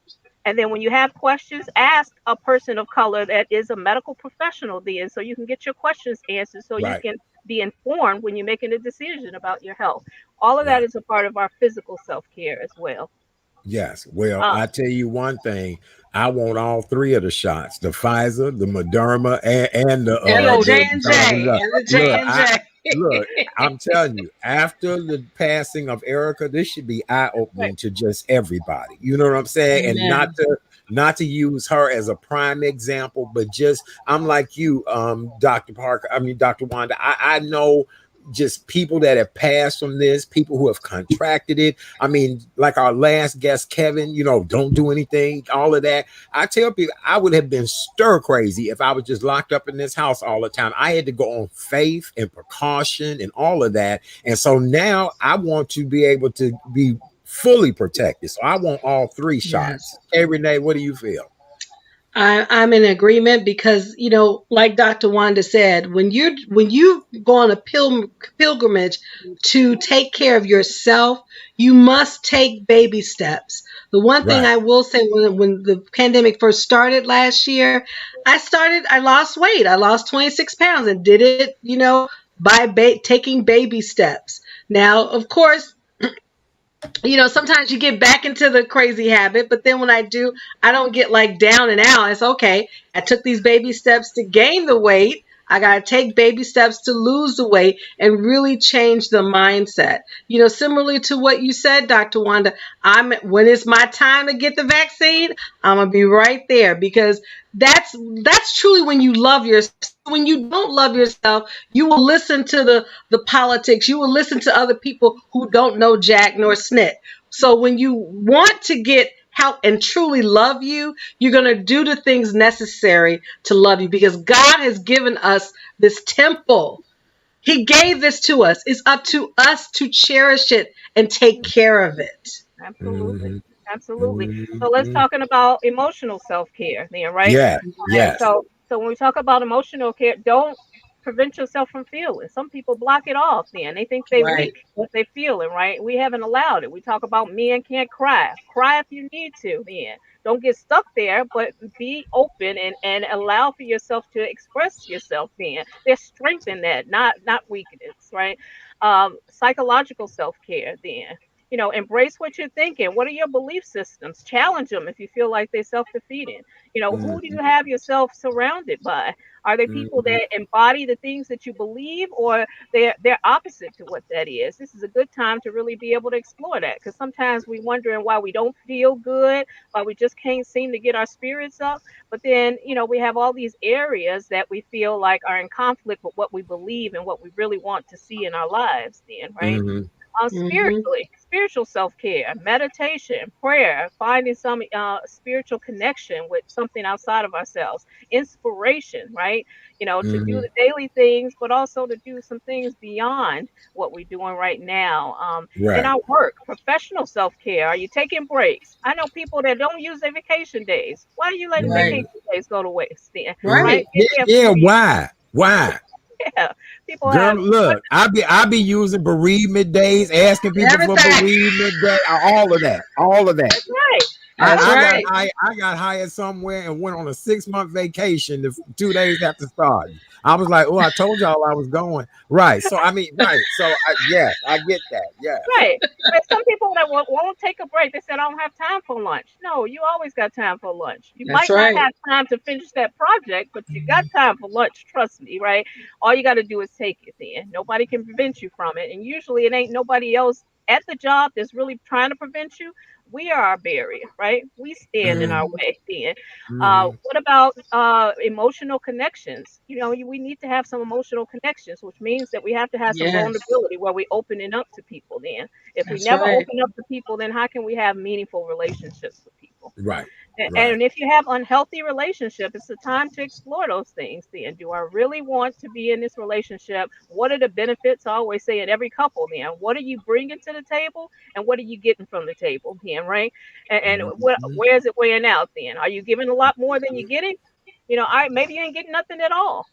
and then when you have questions, ask a person of color that is a medical professional then so you can get your questions answered so you
Right.
can be informed when you're making a decision about your health. All of that
Right.
is a part of our physical self care as well.
Yes. Well,
Uh,
I tell you one thing. I want all three of the shots: the Pfizer, the Moderna, and
And the
the
J and
Johnson
J,
Johnson.
and the J
Look,
and J.
look. I'm telling you, after the passing of Erica, this should be eye
right.
opening to just everybody. You know what I'm saying? And
Amen.
not to use her as a prime example, but just I'm like you, Dr. Parker. I mean, Dr. Wanda. I know just people that have passed from this, people who have contracted it. I mean, like our last guest, Kevin, don't do anything, all of that. I tell people I would have been stir crazy if I was just locked up in this house all the time. I had to go on faith and precaution and all of that. And so now I want to be able to be fully protected. So I want all three
Yes.
shots. Hey, Renee, what do you feel?
I'm in agreement because like Dr. Wanda said, when you go on a pilgrimage to take care of yourself, you must take baby steps. The one thing
Right.
I will say, when the pandemic first started last year, I lost weight. I lost 26 pounds and did it, by taking baby steps. Now, of course, sometimes you get back into the crazy habit, but then when I do, I don't get like down and out. It's okay. I took these baby steps to gain the weight. I got to take baby steps to lose the weight and really change the mindset. Similarly to what you said, Dr. Wanda, when it's my time to get the vaccine, I'm going to be right there because that's truly when you love yourself. When you don't love yourself, you will listen to the politics. You will listen to other people who don't know jack nor snit. So when you want to get help and truly love you, you're going to do the things necessary to love you because God has given us this temple. He gave this to us. It's up to us to cherish it and take care of it.
Absolutely.
Mm-hmm.
Absolutely. So let's
Mm-hmm.
talking about emotional self-care then, right?
Yeah.
And
Yes.
so when we talk about emotional care, don't prevent yourself from feeling. Some people block it off then. They think they
Right.
weak what they feeling, right? We haven't allowed it. We talk about men can't cry. Cry if you need to then. Don't get stuck there, but be open and allow for yourself to express yourself then. There's strength in that, not weakness, right? Psychological self-care then. Embrace what you're thinking. What are your belief systems? Challenge them if you feel like they're self-defeating. Who do you
Mm-hmm.
have yourself surrounded by? Are they people
Mm-hmm.
that embody the things that you believe, or they're opposite to what that is? This is a good time to really be able to explore that, because sometimes we wondering why we don't feel good, why we just can't seem to get our spirits up. But then, we have all these areas that we feel like are in conflict with what we believe and what we really want to see in our lives then, right?
Mm-hmm.
Mm-hmm.
Spiritual self care, meditation, prayer, finding some spiritual connection with something outside of ourselves, inspiration, right? To do
Mm-hmm.
the daily things, but also to do some things beyond what we're doing right now. In
Right.
our work, professional self care. Are you taking breaks? I know people that don't use their vacation days. Why are you letting
Right.
Mm-hmm.
vacation days go to waste then?
Mm-hmm.
Right?
Right.
Get
Yeah,
there
yeah.
for you.
Why? Why?
Yeah. People
Girl,
have
look, I be using bereavement days, asking people for
Everything.
bereavement day, all of that, all of that.
that's right.
I,
That's
I got
right.
I got hired somewhere and went on a 6-month vacation 2 days after starting. I was like, oh, I told y'all I was going. Right. So I mean, right. So yes, I get that. Yes.
Right. But some people that won't take a break, they said, I don't have time for lunch. No, you always got time for lunch. You
That's
might not
right.
have time to finish that project, but you got time for lunch. Trust me, right? All you got to do is take it then. Nobody can prevent you from it. And usually it ain't nobody else at the job that's really trying to prevent you. We are our barrier, right? We stand in our
Mm-hmm.
Mm-hmm.
way then.
Mm-hmm.
What about emotional connections? We need to have some emotional connections, which means that we have to have some
Yes.
vulnerability where we opening up to people then. If we
That's
never
right.
open up to people, then how can we have meaningful relationships with people?
Right.
And,
Right.
and if you have unhealthy relationship, it's the time to explore those things then. Do I really want to be in this relationship? What are the benefits? I always say in every couple then. What are you bringing to the table and what are you getting from the table then, right? And
Mm-hmm.
where is it weighing out then? Are you giving a lot more than you're getting? Maybe you ain't getting nothing at all.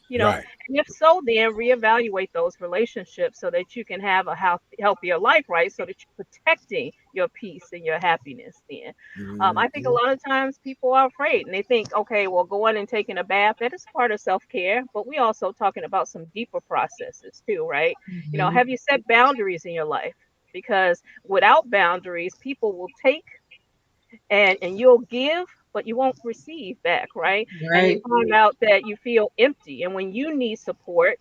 You know,
Right.
and if so, then reevaluate those relationships so that you can have a healthier life, right? So that you're protecting your peace and your happiness. Then, I think a
Mm-hmm.
lot of times people are afraid and they think, okay, well, going and taking a bath, that is part of self care, but we also talking about some deeper processes too, right?
Mm-hmm.
Have you set boundaries in your life? Because without boundaries, people will take and you'll give, but you won't receive back, right? And you
Right.
find out that you feel empty, and when you need support,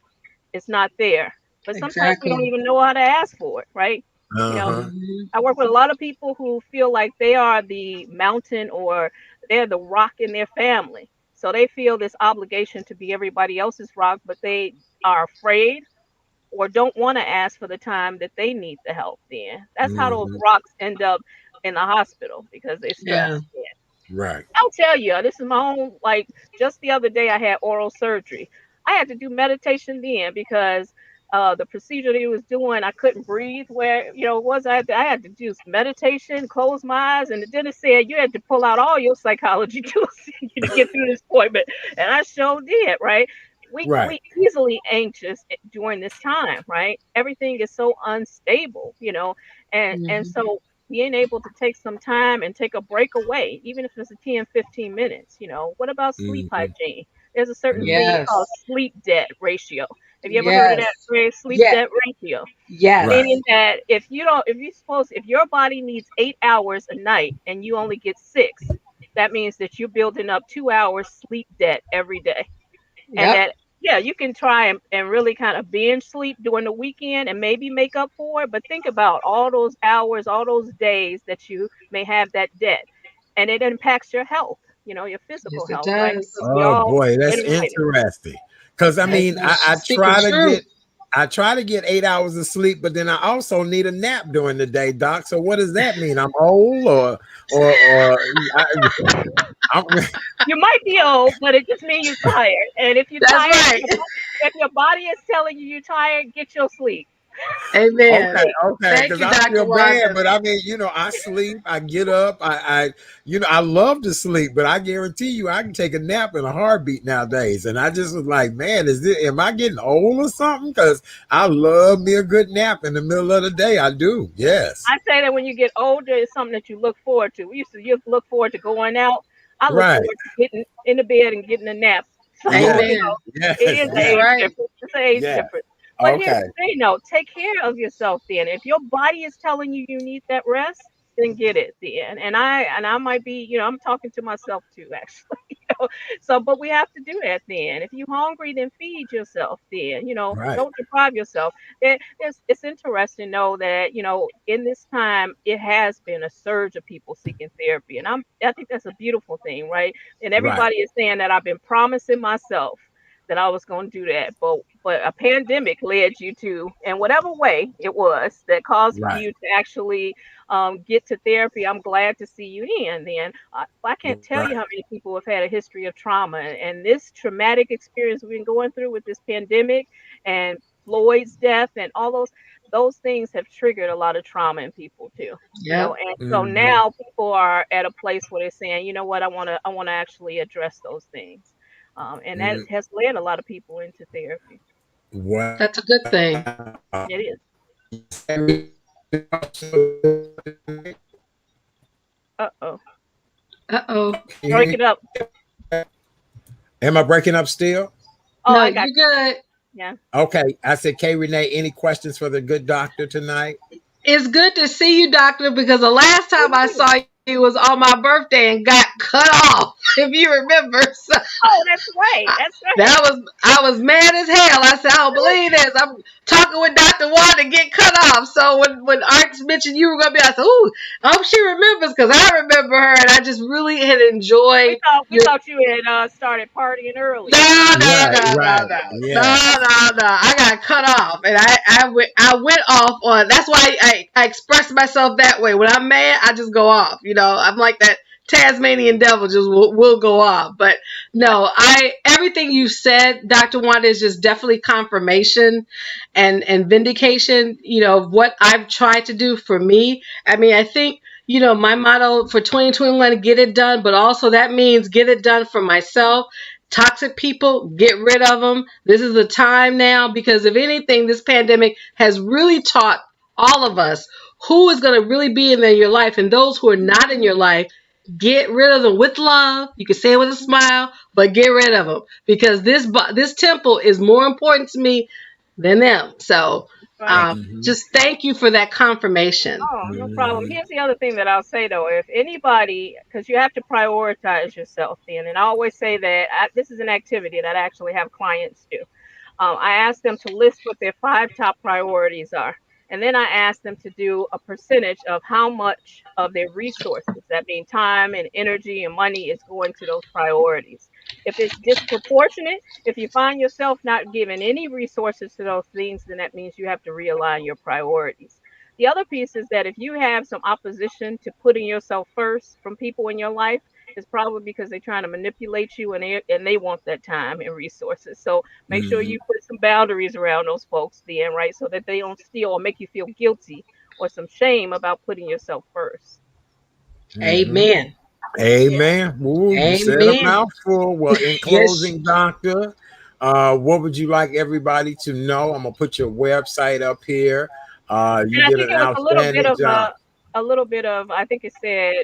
it's not there. But sometimes we don't
Exactly.
even know how to ask for it, right? You know,
Uh-huh.
Hmm.
I work with a lot of people who feel like they are the mountain or they're the rock in their family. So they feel this obligation to be everybody else's rock, but they are afraid or don't want to ask for the time that they need the help then. That's how those
Hmm.
rocks end up in the hospital because they're
Yeah.
stressed.
Right.
I'll tell you, this is my own, like, just the other day I had oral surgery. I had to do meditation then because the procedure that he was doing, I couldn't breathe where, it was. I had to do meditation, close my eyes, and the dentist said, you had to pull out all your psychology tools to get through this appointment. And I sure did, right?
Right.
We easily anxious during this time, right? Everything is so unstable, and
Hmm.
so being able to take some time and take a break away, even if it's a 10, 15 minutes, what about sleep
Hmm.
hygiene? There's a certain
Hmm.
thing called
Yes.
sleep debt ratio. Have you ever heard of
Yes.
that phrase, sleep
Yeah.
debt ratio?
Right.
Yes.
Meaning that if your body needs 8 hours a night and you only get 6, that means that you're building up 2 hours sleep debt every day. And
Yep.
that, yeah, you can try and really kind of binge sleep during the weekend and maybe make up for it, but think about all those hours, all those days that you may have that debt, and it impacts your health, your physical
Yes, it
health, right?
does.
Because we
Oh
all
boy, that's
interrelated.
interesting. Because I
That's
mean, I
she's speaking
try to
truth.
get I try to get 8 hours of sleep, but then I also need a nap during the day, Doc. So what does that mean? I'm old, or I, I'm
You might be old, but it just means you're tired. And if you're
That's
tired,
right.
if your body is telling you you're tired, get your sleep. Get
Amen.
okay,
sleep.
okay,
Thank
because
you,
I
Dr.
feel bad,
Wanda.
but I mean, I sleep, I get up, I love to sleep, but I guarantee you, I can take a nap in a heartbeat nowadays. And I just was like, man, am I getting old or something? Because I love me a good nap in the middle of the day. I do, yes,
I say that when you get older, it's something that you look forward to. We used to just look forward to going out. I look
right,
forward to getting in the bed and getting a nap. So,
yes,
Amen.
it
yes,
is an
That's
yes,
age
right.
difference. It's an age
yes.
difference. But here's
Okay,
the thing though, take care of yourself then. If your body is telling you you need that rest, then get it then. And I might be, I'm talking to myself too, actually. So, but we have to do that then. If you're hungry, then feed yourself then.
right,
Don't deprive yourself. It's interesting though that in this time it has been a surge of people seeking therapy, and I think that's a beautiful thing, right? And
right,
everybody is saying that I've been promising myself that I was going to do that, but a pandemic led you to, in whatever way it was that caused
right,
you to actually get to therapy. I'm glad to see you in. Then I can't tell
right,
you how many people have had a history of trauma, and this traumatic experience we've been going through with this pandemic and Floyd's death and all those things have triggered a lot of trauma in people too.
Yep.
And so
hmm,
now people are at a place where they're saying, you know what, I want to actually address those things, and that
hmm.
has led a lot of people into therapy.
Wow.
That's a good thing.
It is. Uh-oh.
Uh-oh.
Break it up.
Am I breaking up still?
Oh,
No,
I got
you're good.
you. Yeah.
Okay. I said, K Renee, any questions for the good doctor tonight?
It's good to see you, doctor, because the last time I saw you was on my birthday and got cut off, if you remember. So
Oh, that's right. That's right.
I was mad as hell. I said, I don't believe this. I'm talking with Dr. Wanda to get cut off. So when Arts mentioned you were gonna be, I said, ooh, I hope she remembers because I remember her and I just really had
We
enjoyed
thought we
your
thought you had started partying
no,
earlier, huh?
no,
Right,
no, no,
right.
no,
Yeah.
no, no, no. I got cut off, and I went off on. That's why I express myself that way. When I'm mad, I just go off. I'm like that Tasmanian devil, just will go off. But no, everything you said, Dr. Wanda, is just definitely confirmation and vindication. Of what I've tried to do for me. I mean, I think. My motto for 2021, get it done, but also that means get it done for myself. Toxic people, get rid of them. This is the time now because if anything, this pandemic has really taught all of us who is going to really be in your life, and those who are not in your life, get rid of them with love. You can say it with a smile, but get rid of them because this temple is more important to me than them. So
Right.
Just thank you for that confirmation.
Oh, no problem. Here's the other thing that I'll say though, if anybody, because you have to prioritize yourself, then, and I always say that this is an activity that I actually have clients do. I ask them to list what their 5 top priorities are. And then I ask them to do a percentage of how much of their resources, that means time and energy and money, is going to those priorities. If it's disproportionate, if you find yourself not giving any resources to those things, then that means you have to realign your priorities. The other piece is that if you have some opposition to putting yourself first from people in your life, it's probably because they're trying to manipulate you, and they want that time and resources. So make sure you put some boundaries around those folks then, right? So that they don't steal or make you feel guilty or some shame about putting yourself first.
Amen.
Amen. Ooh, you said a
Amen.
mouthful. Well, in
Yes.
closing, Doctor, what would you like everybody to know? I'm gonna put your website up here. You
And I
did
think
an
it was
outstanding job.
a little bit of, I think it said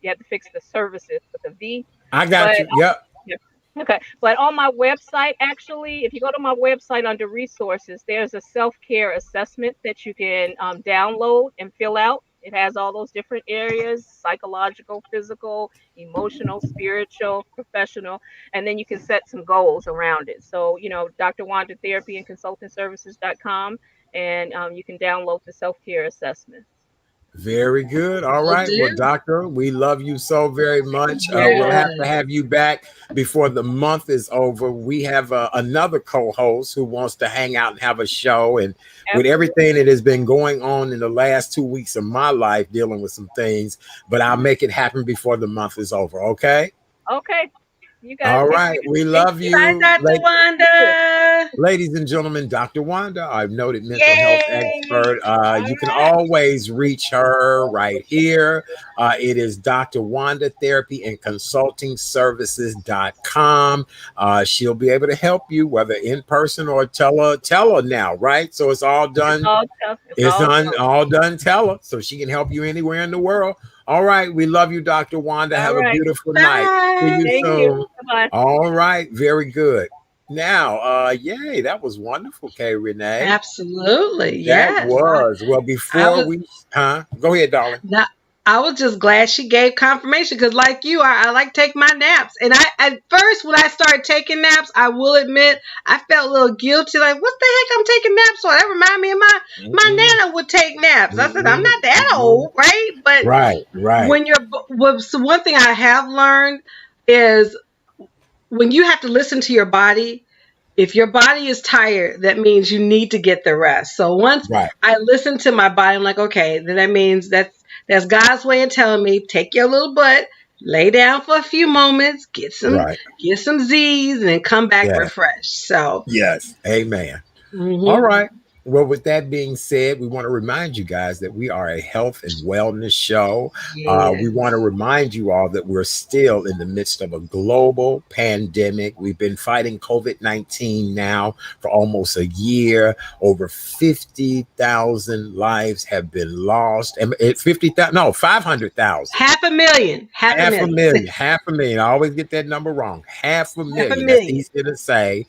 you have to fix the services with a V.
I got
But
you. Yep.
yeah. Okay. But on my website, actually, if you go to my website under resources, there's a self-care assessment that you can download and fill out. It has all those different areas: psychological, physical, emotional, spiritual, professional, and then you can set some goals around it. So, Dr. Wanda Therapy and Consulting Services.com, and you can download the self-care assessment.
Very good. All
Will
right. Well,
do.
Doctor, we love you so very much. We'll have to
Yes.
have you back before the month is over. We have another co host who wants to hang out and have a show. And with
Absolutely.
everything that has been going on in the last 2 weeks of my life, dealing with some things, but I'll make it happen before the month is over. Okay.
Okay. You guys
All
take
right.
care.
We
Thank
love
you.
Bye,
you.
Dr.
You too.
Wanda.
Ladies and gentlemen, Dr. Wanda, our noted mental health
Yay.
expert.
All
You can
right.
always reach her right here. It is Dr. Wanda Therapy and Consulting Services.com. She'll be able to help you, whether in person or tell her now, right? So it's all
It's
done.
all tough. It's
It's
all
done,
tough.
all done. Tell her so she can help you anywhere in the world. All right. We love you, Dr. Wanda.
All
Have a
right.
beautiful night. See
Bye.
you
Thank you.
soon.
Bye-bye.
All right. Very good. Now, yay, that was wonderful, Kay Renee.
Absolutely.
That
Yes.
was well
I
before
was
we go ahead, darling.
not I was just glad she gave confirmation because, like you, I like take my naps. And I, at first, when I started taking naps, I will admit I felt a little guilty. Like, what the heck? I'm taking naps for? That remind me of my nana would take naps. I said, I'm not that old, right? But
Right, right,
when so one thing I have learned is when you have to listen to your body, if your body is tired, that means you need to get the rest. So once
right,
I listen to my body, I'm like, okay, then that means that's God's way of telling me, take your little butt, lay down for a few moments,
right.
get some Z's, and then come back
Yeah.
refreshed. So,
Yes. Amen. All
mhm.
right. Well, with that being said, we want to remind you guys that we are a health and wellness show.
Yeah.
We want to remind you all that we're still in the midst of a global pandemic. We've been fighting COVID-19 now for almost a year. Over 50,000 lives have been lost. And 50,000, no, 500,000.
Half a million. Half a
Half a
million.
million, half a million. I always get that number wrong. Half a
Half a
million. That's
million.
easy to say.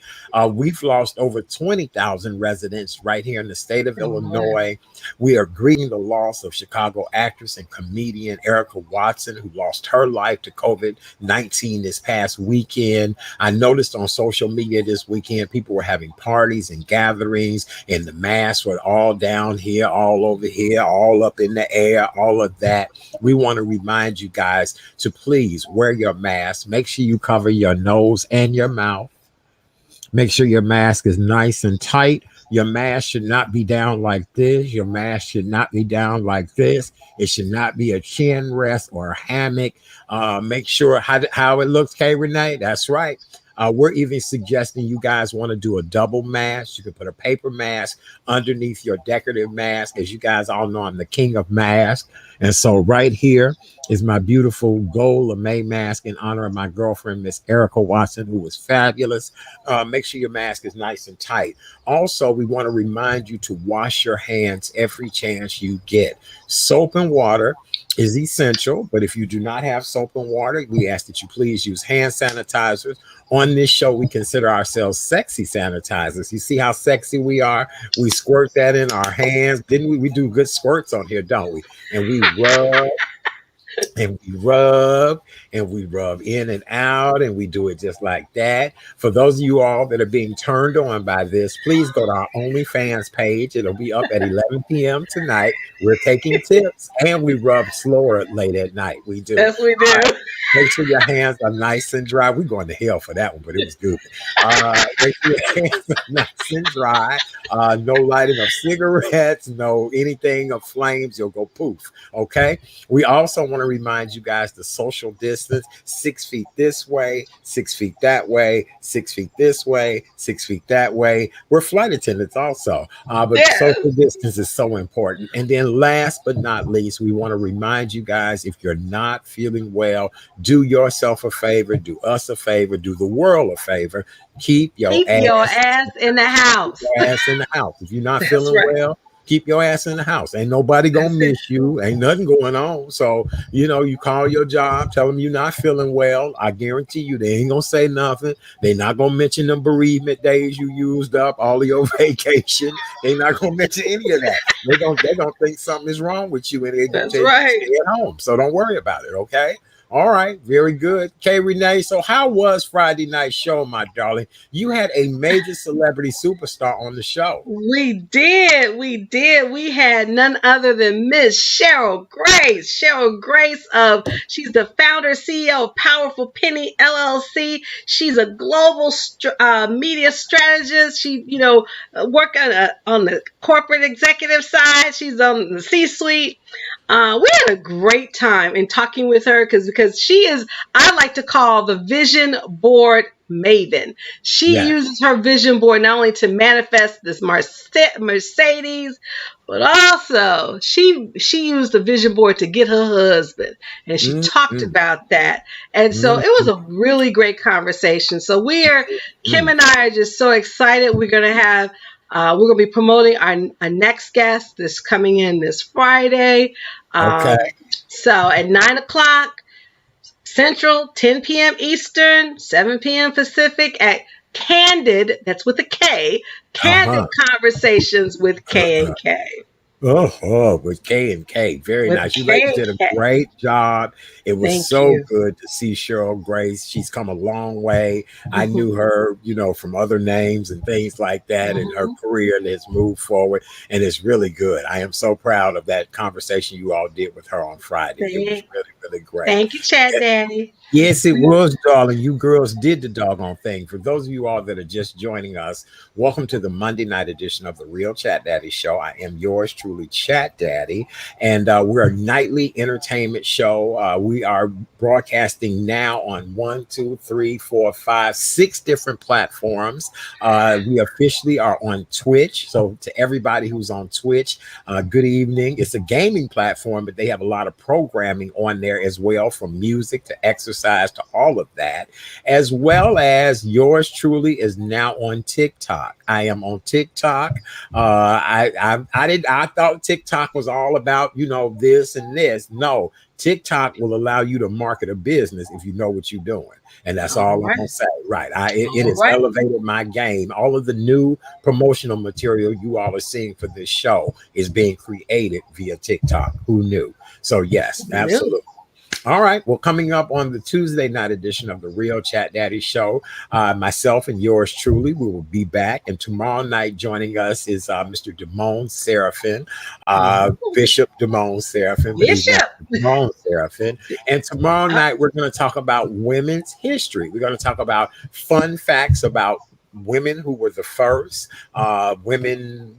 We've lost over 20,000 residents right here in the state of
Wow.
Illinois. We are grieving the loss of Chicago actress and comedian Erica Watson, who lost her life to COVID-19 this past weekend. I noticed on social media this weekend, people were having parties and gatherings, and the masks were all down here, all over here, all up in the air, all of that. We want to remind you guys to please wear your mask. Make sure you cover your nose and your mouth. Make sure your mask is nice and tight. Your mask should not be down like this. Your mask should not be down like this. It should not be a chin rest or a hammock. Make sure how it looks, Kay Renee. That's right. We're even suggesting you guys want to do a double mask. You can put a paper mask underneath your decorative mask. As you guys all know, I'm the king of masks. And so right here is my beautiful gold lame mask in honor of my girlfriend, Miss Erica Watson, who was fabulous. Make sure your mask is nice and tight. Also, we want to remind you to wash your hands every chance you get. Soap and water is essential, but if you do not have soap and water, we ask that you please use hand sanitizers On this show, we consider ourselves sexy sanitizers. You see how sexy we are? We squirt that in our hands. Didn't we? We do good squirts on here, don't we? And we rub and we rub and we rub in and out and we do it just like that. For those of you all that are being turned on by this, please go to our OnlyFans page. It'll be up at 11 p.m. tonight. We're taking tips and we rub slower late at night. We do.
Yes, we do.
Make sure your hands are nice and dry. We're going to hell for that one, but it was good. Make sure your hands are nice and dry. No lighting of cigarettes, no anything of flames. You'll go poof. Okay. We also want to remind you guys the social distance: 6 feet this way, 6 feet that way, 6 feet this way, 6 feet that way. We're flight attendants also, but social distance is so important. And then last but not least, we want to remind you guys, if you're not feeling well, do yourself a favor, do us a favor, do the world a favor. Keep your
ass in the house.
If you're not feeling well, keep your ass in the house. Ain't nobody gonna miss you. Ain't nothing going on. So, you call your job, tell them you're not feeling well. I guarantee you they ain't gonna say nothing. They're not gonna mention the bereavement days you used up, all of your vacation. They're not gonna mention any of that. They're gonna think something is wrong with you, and they're gonna tell you to stay at home. So don't worry about it, okay? All right, very good. K. Renee, so how was Friday night show, my darling? You had a major celebrity superstar on the show.
We did. We had none other than Miss Cheryl Grace. She's the founder, CEO of Powerful Penny LLC. She's a global media strategist. She, work on the corporate executive side. She's on the C-suite. We had a great time in talking with her because she is, I like to call the vision board maven. She uses her vision board not only to manifest this Mercedes, but also she used the vision board to get her husband, and she talked about that. And so it was a really great conversation. So Kim and I are just so excited. We're going to be promoting our next guest this coming in this Friday. So at 9:00 Central, 10 p.m. Eastern, 7 p.m. Pacific at Candid, that's with a K, Candid Conversations with K and K.
With K and K. Very nice. You ladies did a great job. It was good to see Cheryl Grace. She's come a long way. I knew her, from other names and things like that, and her career has moved forward, and it's really good. I am so proud of that conversation you all did with her on Friday. It was really, really great.
Thank you, Chat Daddy.
Yes, it was, darling. You girls did the doggone thing. For those of you all that are just joining us, welcome to the Monday night edition of the Real Chat Daddy Show. I am yours truly, Chat Daddy, and we're a nightly entertainment show. We are broadcasting now on 6 different platforms. We officially are on Twitch. So to everybody who's on Twitch, good evening. It's a gaming platform, but they have a lot of programming on there as well, from music to exercise to all of that, as well as yours truly is now on TikTok. I am on TikTok. I thought TikTok was all about, this and this. No, TikTok will allow you to market a business if you know what you're doing. And that's all I'm going to say. Right. It has elevated my game. All of the new promotional material you all are seeing for this show is being created via TikTok. Who knew? So yes, absolutely. All right. Well, coming up on the Tuesday night edition of the Real Chat Daddy Show, myself and yours truly, we will be back. And tomorrow night joining us is Mr. Damone Seraphin, Bishop Damone Seraphin. Damone Seraphin. And tomorrow night, we're going to talk about women's history. We're going to talk about fun facts about women who were the first, women,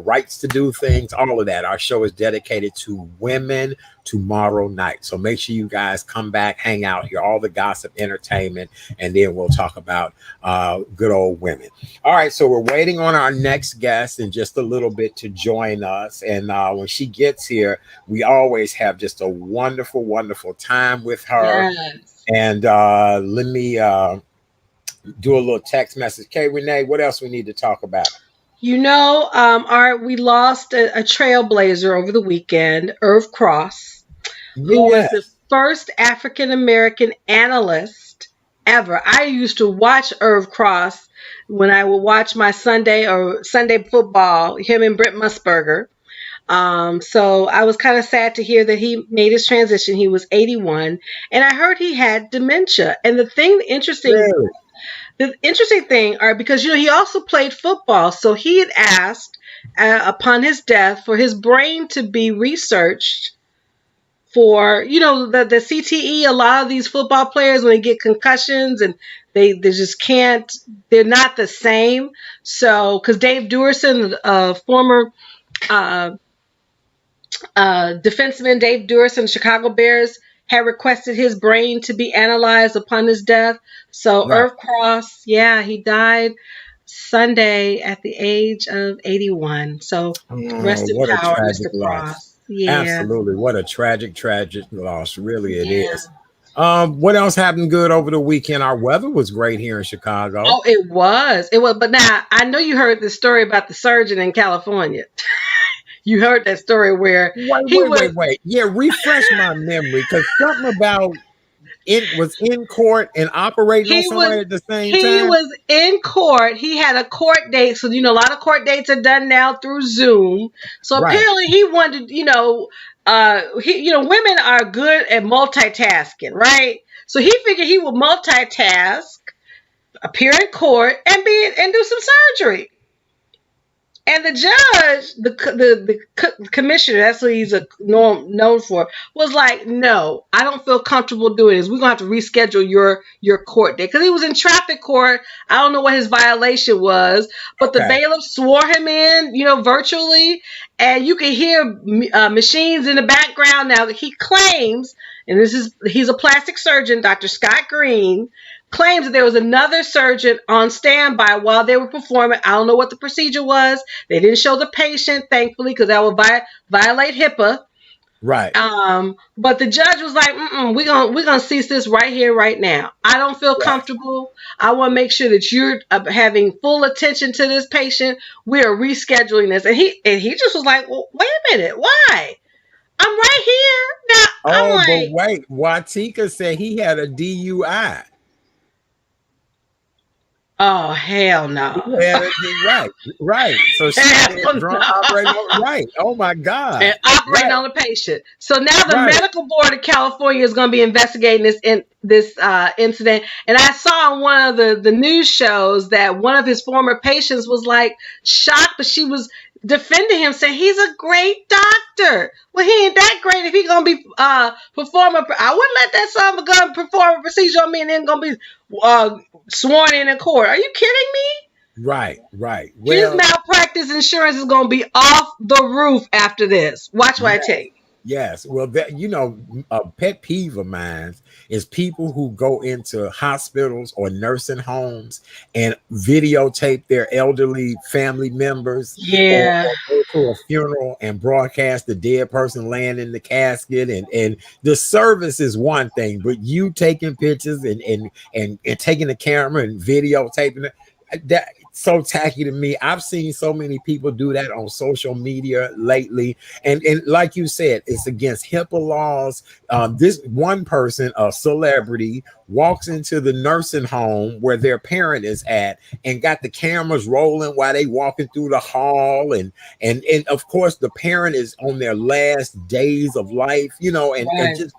rights to do things, all of that. Our show is dedicated to women tomorrow night. So make sure you guys come back, hang out, hear all the gossip, entertainment, and then we'll talk about good old women. All right. So we're waiting on our next guest in just a little bit to join us. And when she gets here, we always have just a wonderful, wonderful time with her. Yes. And let me do a little text message. K. Renee, what else we need to talk about?
We lost a trailblazer over the weekend, Irv Cross, who was the first African-American analyst ever. I used to watch Irv Cross when I would watch my Sunday football, him and Brent Musburger. So I was kind of sad to hear that he made his transition. He was 81, and I heard he had dementia. And
Really?
the interesting thing are because he also played football, so he had asked upon his death for his brain to be researched for the CTE. A lot of these football players, when they get concussions and they just can't, they're not the same. So because Dave Duerson, former defenseman Dave Duerson, Chicago Bears, had requested his brain to be analyzed upon his death. So
Right.
Irv Cross, yeah, he died Sunday at the age of 81. So rest in
What a
power,
tragic
Mr.
loss.
Cross. Yeah.
Absolutely. What a tragic loss. Really, it
Yeah.
is. What else happened good over the weekend? Our weather was great here in Chicago.
Oh, it was. It was. But now I know you heard the story about the surgeon in California. You heard that story where
Wait. Yeah, refresh my memory, because something about it was in court and operating on somebody at the same
he
time.
was in court. He had a court date. So, a lot of court dates are done now through Zoom. So
Right.
apparently he wanted, women are good at multitasking, right? So he figured he would multitask, appear in court, and do some surgery. And the judge, the commissioner, that's what he's known for, was like, no, I don't feel comfortable doing this. We're going to have to reschedule your court date. Because he was in traffic court. I don't know what his violation was, but the bailiff swore him in, virtually. And you can hear machines in the background. Now, he claims, and he's a plastic surgeon, Dr. Scott Green, claims that there was another surgeon on standby while they were performing. I don't know what the procedure was. They didn't show the patient, thankfully, because that would violate HIPAA.
Right.
But the judge was like, we're gonna cease this right here, right now. I don't feel comfortable. I want to make sure that you're having full attention to this patient. We are rescheduling this. And he just was like, well, wait a minute, why? I'm right here now.
But wait, Watika said he had a DUI.
Oh, hell no.
Yeah, right. So she had drunk operating on, right. Oh my God.
And operating on the patient. So now the medical board of California is going to be investigating this incident. And I saw on one of the news shows that one of his former patients was like shocked, but she was defending him, saying he's a great doctor. Well, he ain't that great if he gonna be performing. I wouldn't let that son of a gun perform a procedure on me and then gonna be sworn in court. Are you kidding me?
Right.
His malpractice insurance is gonna be off the roof after this. Watch what I tell you.
Yes. Well, a pet peeve of mine is people who go into hospitals or nursing homes and videotape their elderly family members.
Yeah.
Or go to a funeral and broadcast the dead person laying in the casket. And the service is one thing, but you taking pictures and taking the camera and videotaping it, that so tacky to me. I've seen so many people do that on social media lately, and like you said, it's against HIPAA laws. This one person, a celebrity, walks into the nursing home where their parent is at and got the cameras rolling while they walking through the hall, and of course the parent is on their last days of life, and just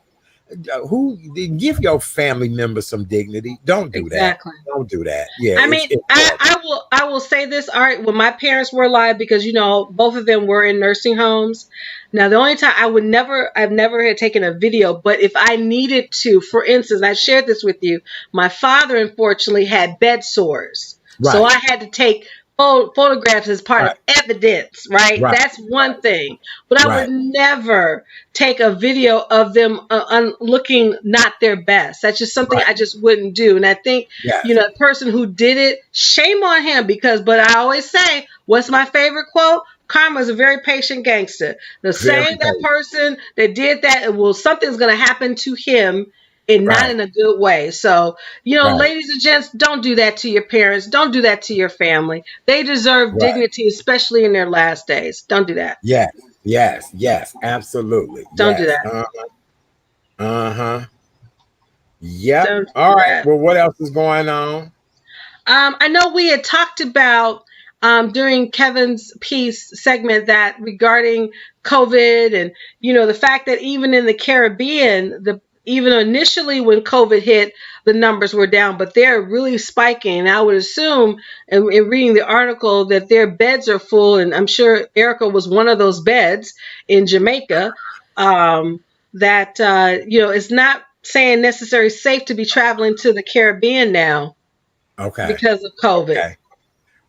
who give your family members some dignity. Don't do that. Don't do that. Yeah.
I mean, I will say this. All right, when my parents were alive, because both of them were in nursing homes. Now, the only time I've never had taken a video, but if I needed to, for instance, I shared this with you. My father, unfortunately, had bed sores, so I had to take photographs as part of evidence, right? That's one thing. But I would never take a video of them looking not their best. That's just something I just wouldn't do. And I think, the person who did it, shame on him, but I always say, what's my favorite quote? Karma is a very patient gangster. The same that person that did that, something's going to happen to him, and not in a good way. So, ladies and gents, don't do that to your parents. Don't do that to your family. They deserve dignity, especially in their last days. Don't do that.
Yes, absolutely.
Don't do that.
Yep.
Don't
All
do
right.
that.
Well, what else is going on?
I know we had talked about during Kevin's piece segment that regarding COVID and the fact that even in the Caribbean, even initially when COVID hit, the numbers were down, but they're really spiking. And I would assume, in reading the article, that their beds are full, and I'm sure Erica was one of those beds in Jamaica. That it's not saying necessarily safe to be traveling to the Caribbean now
Okay.
because of COVID.
Okay.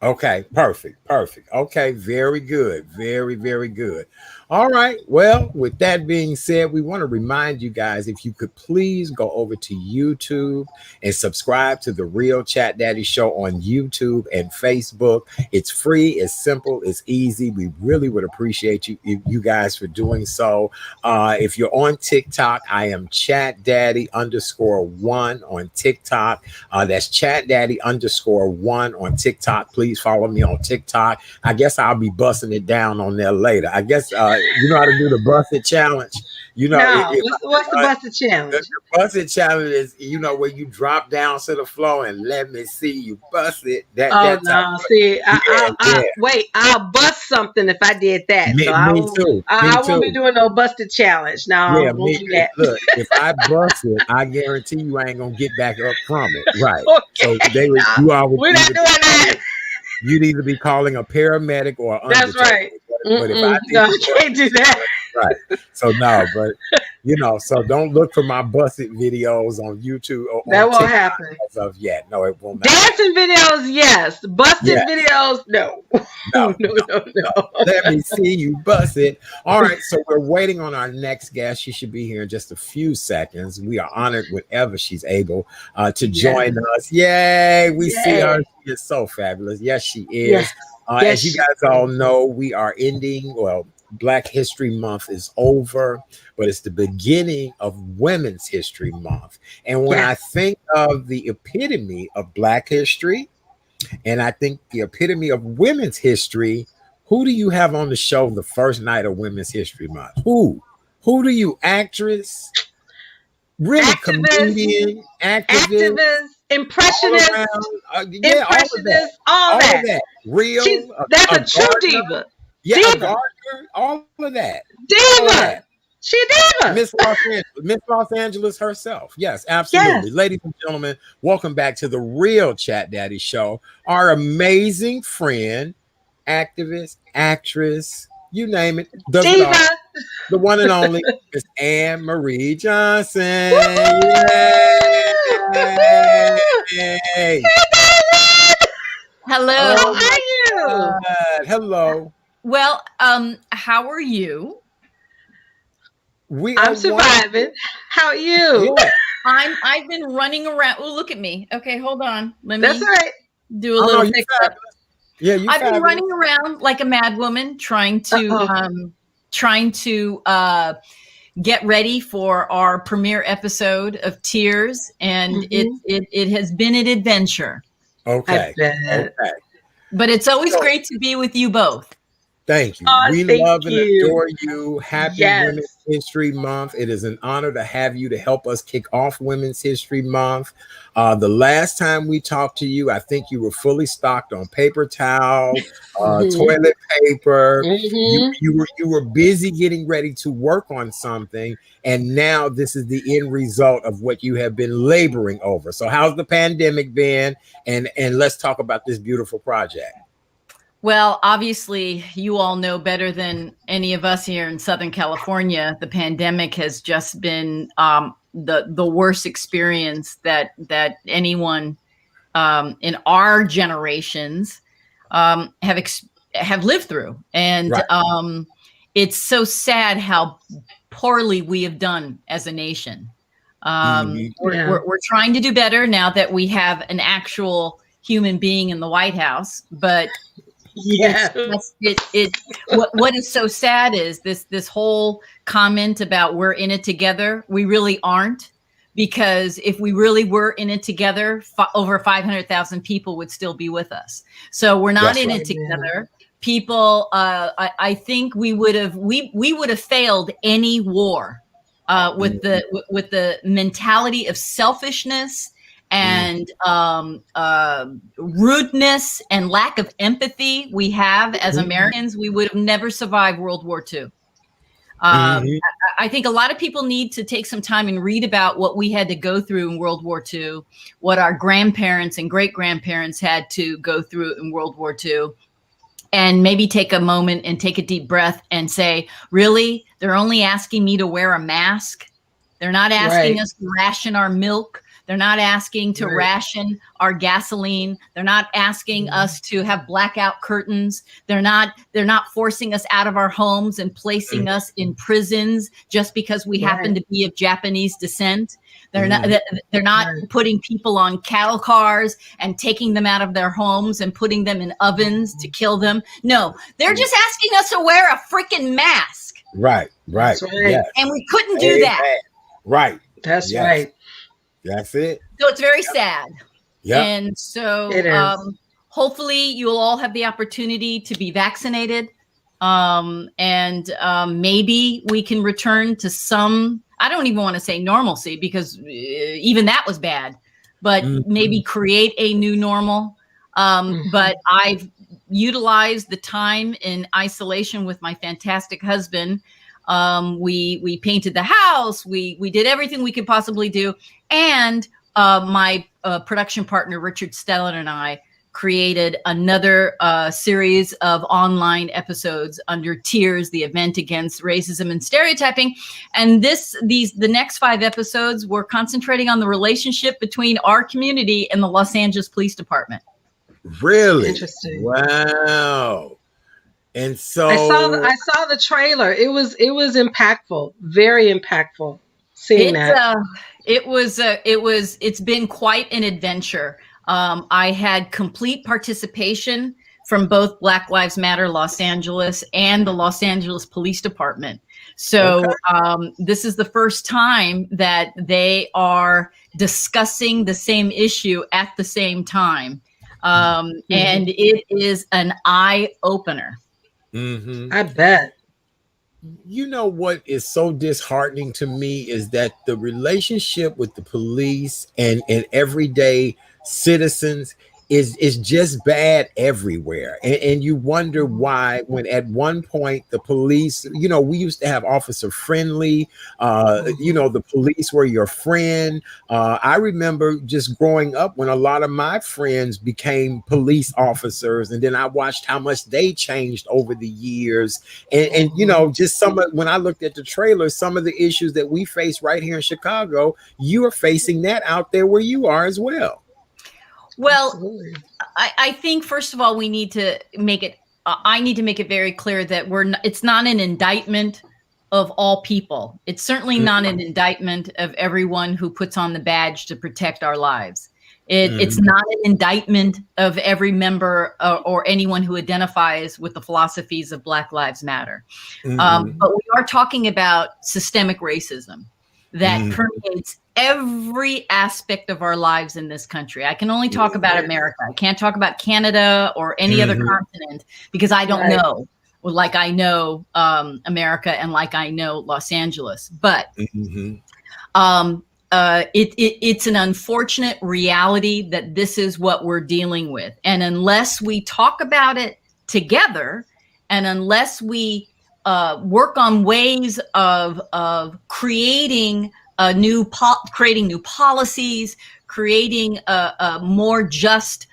Okay, perfect, perfect. Okay, very good. Very, very good. All right. Well, with that being said, we want to remind you guys if you could please go over to YouTube and subscribe to the Real Chat Daddy Show on YouTube and Facebook. It's free, it's simple, it's easy. We really would appreciate you guys for doing so. If you're on TikTok, I am Chat Daddy _1 on TikTok. That's Chat Daddy _1 on TikTok. Please follow me on TikTok. I guess I'll be busting it down on there later. I guess you know how to do the busted challenge. You know,
No, what's the busted challenge?
The busted challenge is where you drop down to the floor and let me see you bust it.
Oh no! See, wait. I'll bust something if I did that. So I
Me
won't.
too.
I
Me
won't be
too.
doing no busted challenge. No, I
Yeah,
won't do that.
look, if I bust it, I guarantee you I ain't gonna get back up from it. Right.
Okay,
So you all would
we're not doing that.
You'd either be calling a paramedic or an
That's
undertaker.
right.
But if I
No, I can't do that.
right. So no, but so don't look for my busted videos on YouTube or
That
on
won't
TikTok
happen.
as of yet. No, it won't.
Dancing videos, yes. Busted videos, no.
No.
No.
Let me see you bust it. All right, so we're waiting on our next guest. She should be here in just a few seconds. We are honored whenever she's able to join us. Yay! We see her. She is so fabulous. Yes, she is. As you guys all know, we are ending. Well, Black History Month is over, but it's the beginning of Women's History Month. And when I think of the epitome of Black history, and I think the epitome of women's history, who do you have on the show the first night of Women's History Month? Who do you? Actress? Really? Comedian? Activist?
Impressionist?
Impressionist? All of that. Real?
That's a true diva.
Yeah,
diva.
A gardener? All of that.
Diva. She diva.
Miss Los Angeles herself. Yes, absolutely. Yes. Ladies and gentlemen, welcome back to the Real Chat Daddy Show. Our amazing friend, activist, actress, you name it.
Diva.
The one and only Miss Anne Marie Johnson. Yay.
Hello.
How are you?
Hello.
Well, how are you?
I'm surviving. How are you?
Yeah.
I've been running around. Oh, look at me. Okay, hold on.
That's right.
Do a little fix up.
Yeah,
I've been running around like a mad woman, trying to get ready for our premiere episode of Tears, and it has been an adventure.
Okay.
But it's always great to be with you both.
Thank you. We love and adore you. Happy Women's History Month. It is an honor to have you to help us kick off Women's History Month. The last time we talked to you, I think you were fully stocked on paper towel, toilet paper. You were busy getting ready to work on something, and now this is the end result of what you have been laboring over. So how's the pandemic been? And let's talk about this beautiful project.
Well, obviously, you all know better than any of us here in Southern California. The pandemic has just been the worst experience that anyone in our generations have lived through, and it's so sad how poorly we have done as a nation. We're trying to do better now that we have an actual human being in the White House, but what is so sad is this whole comment about we're in it together. We really aren't, because if we really were in it together, over 500,000 people would still be with us. So we're not in it together. People, I think we would have failed any war with the mentality of selfishness and rudeness and lack of empathy we have as Americans, we would have never survived World War II. I think a lot of people need to take some time and read about what we had to go through in World War II, what our grandparents and great-grandparents had to go through in World War II, and maybe take a moment and take a deep breath and say, really? They're only asking me to wear a mask? They're not asking us to ration our milk. They're not asking to ration our gasoline. They're not asking us to have blackout curtains. They're not forcing us out of our homes and placing us in prisons just because we happen to be of Japanese descent. They're not putting people on cattle cars and taking them out of their homes and putting them in ovens to kill them. No, they're just asking us to wear a freaking mask.
Right.
That's right.
Yes.
And we couldn't do that.
Right.
That's right.
That's it.
So it's very sad.
Yeah.
And so hopefully you'll all have the opportunity to be vaccinated. And maybe we can return to some, I don't even want to say normalcy because even that was bad, but maybe create a new normal. But I've utilized the time in isolation with my fantastic husband. We painted the house. We did everything we could possibly do. And my production partner, Richard Stellan, and I created another series of online episodes under Tears, the event against racism and stereotyping. And the next 5 episodes were concentrating on the relationship between our community and the Los Angeles Police Department.
Really?
Interesting.
Wow. And so
I saw the trailer. It was impactful, very impactful. Seeing that. It's been quite an adventure. I had complete participation from both Black Lives Matter Los Angeles and the Los Angeles Police Department. So this is the first time that they are discussing the same issue at the same time. And it is an eye-opener. I bet.
You know what is so disheartening to me is that the relationship with the police and everyday citizens is just bad everywhere. And you wonder why, when at one point the police, we used to have officer friendly, the police were your friend. I remember just growing up when a lot of my friends became police officers, and then I watched how much they changed over the years. And just when I looked at the trailer, some of the issues that we face right here in Chicago, you are facing that out there where you are as well.
Well, I think, first of all, we need to make it, I need to make it very clear that it's not an indictment of all people. It's certainly not an indictment of everyone who puts on the badge to protect our lives. It's not an indictment of every member or anyone who identifies with the philosophies of Black Lives Matter. But we are talking about systemic racism that permeates every aspect of our lives in this country. I can only talk about America. I can't talk about Canada or any other continent because I don't know, like I know America and like I know Los Angeles. But it's an unfortunate reality that this is what we're dealing with. And unless we talk about it together, and unless we work on ways of creating new policies, creating a more just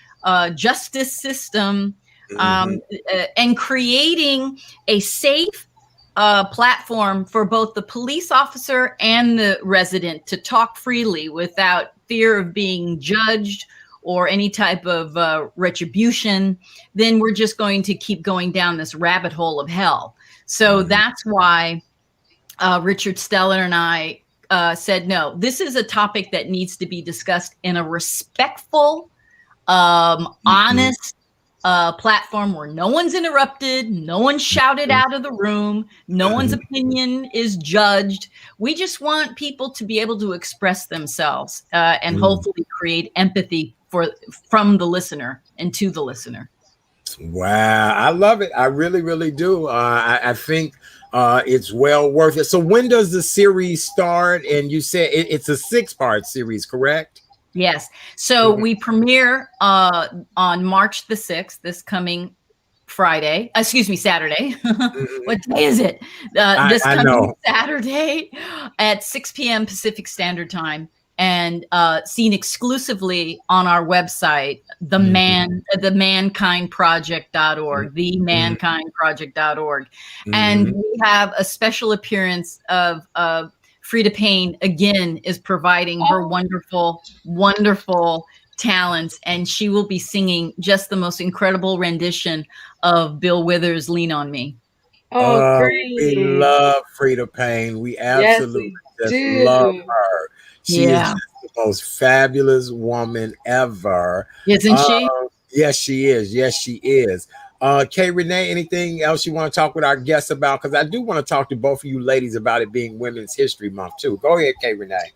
justice system, and creating a safe platform for both the police officer and the resident to talk freely without fear of being judged or any type of retribution, then we're just going to keep going down this rabbit hole of hell. So that's why Richard Stellan and I said, no, this is a topic that needs to be discussed in a respectful, honest platform where no one's interrupted, no one's shouted out of the room, no one's opinion is judged. We just want people to be able to express themselves and hopefully create empathy from the listener and to the listener.
Wow, I love it. I really, really do. I think It's well worth it. So when does the series start? And you said it's a 6-part series, correct?
Yes. So we premiere on March the 6th, this coming Friday. Excuse me, Saturday. What day is it? This
I
coming
know.
Saturday at 6 p.m. Pacific Standard Time, and seen exclusively on our website, theMankindProject.org, theMankindProject.org. And we have a special appearance of Frida Payne again is providing her wonderful, wonderful talents, and she will be singing just the most incredible rendition of Bill Withers' "Lean on Me."
Oh,
We
great.
love Frida Payne. We
Yes,
absolutely
we
just love
do.
her. She is
Yeah,
just the most fabulous woman ever.
isn't she?
Yes, she is. Yes, she is. Kay Renee, anything else you want to talk with our guests about? Because I do want to talk to both of you ladies about it being Women's History Month too. Go ahead, Kay Renee.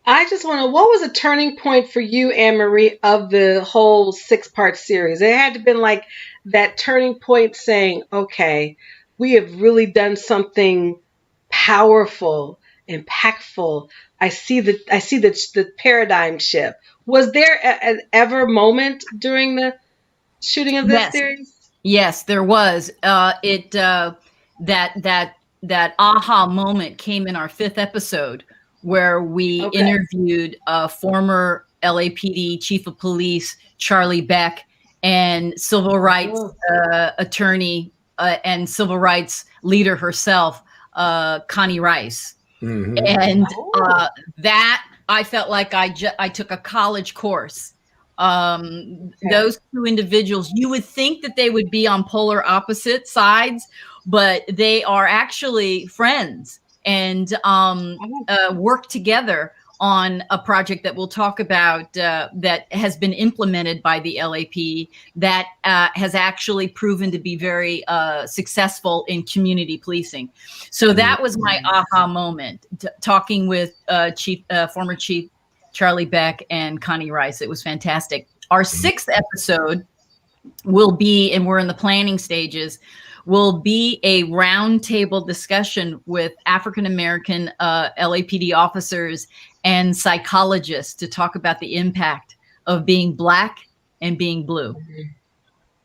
I just want to, what was a turning point for you, Anne Marie, of the whole 6-part series? It had to have been like that turning point saying, okay, we have really done something powerful, impactful. I see the paradigm shift. Was there an ever moment during the shooting of this
Yes.
series?
Yes, there was. That aha moment came in our 5th episode, where we
Okay.
interviewed former LAPD chief of police Charlie Beck and civil rights attorney and civil rights leader herself, Connie Rice. And that I felt like I took a college course. Those two individuals, you would think that they would be on polar opposite sides, but they are actually friends and work together on a project that we'll talk about that has been implemented by the LAP that has actually proven to be very successful in community policing. So that was my aha moment, talking with former Chief Charlie Beck and Connie Rice. It was fantastic. Our 6th episode will be, and we're in the planning stages, will be a roundtable discussion with African-American LAPD officers and psychologists to talk about the impact of being Black and being Blue.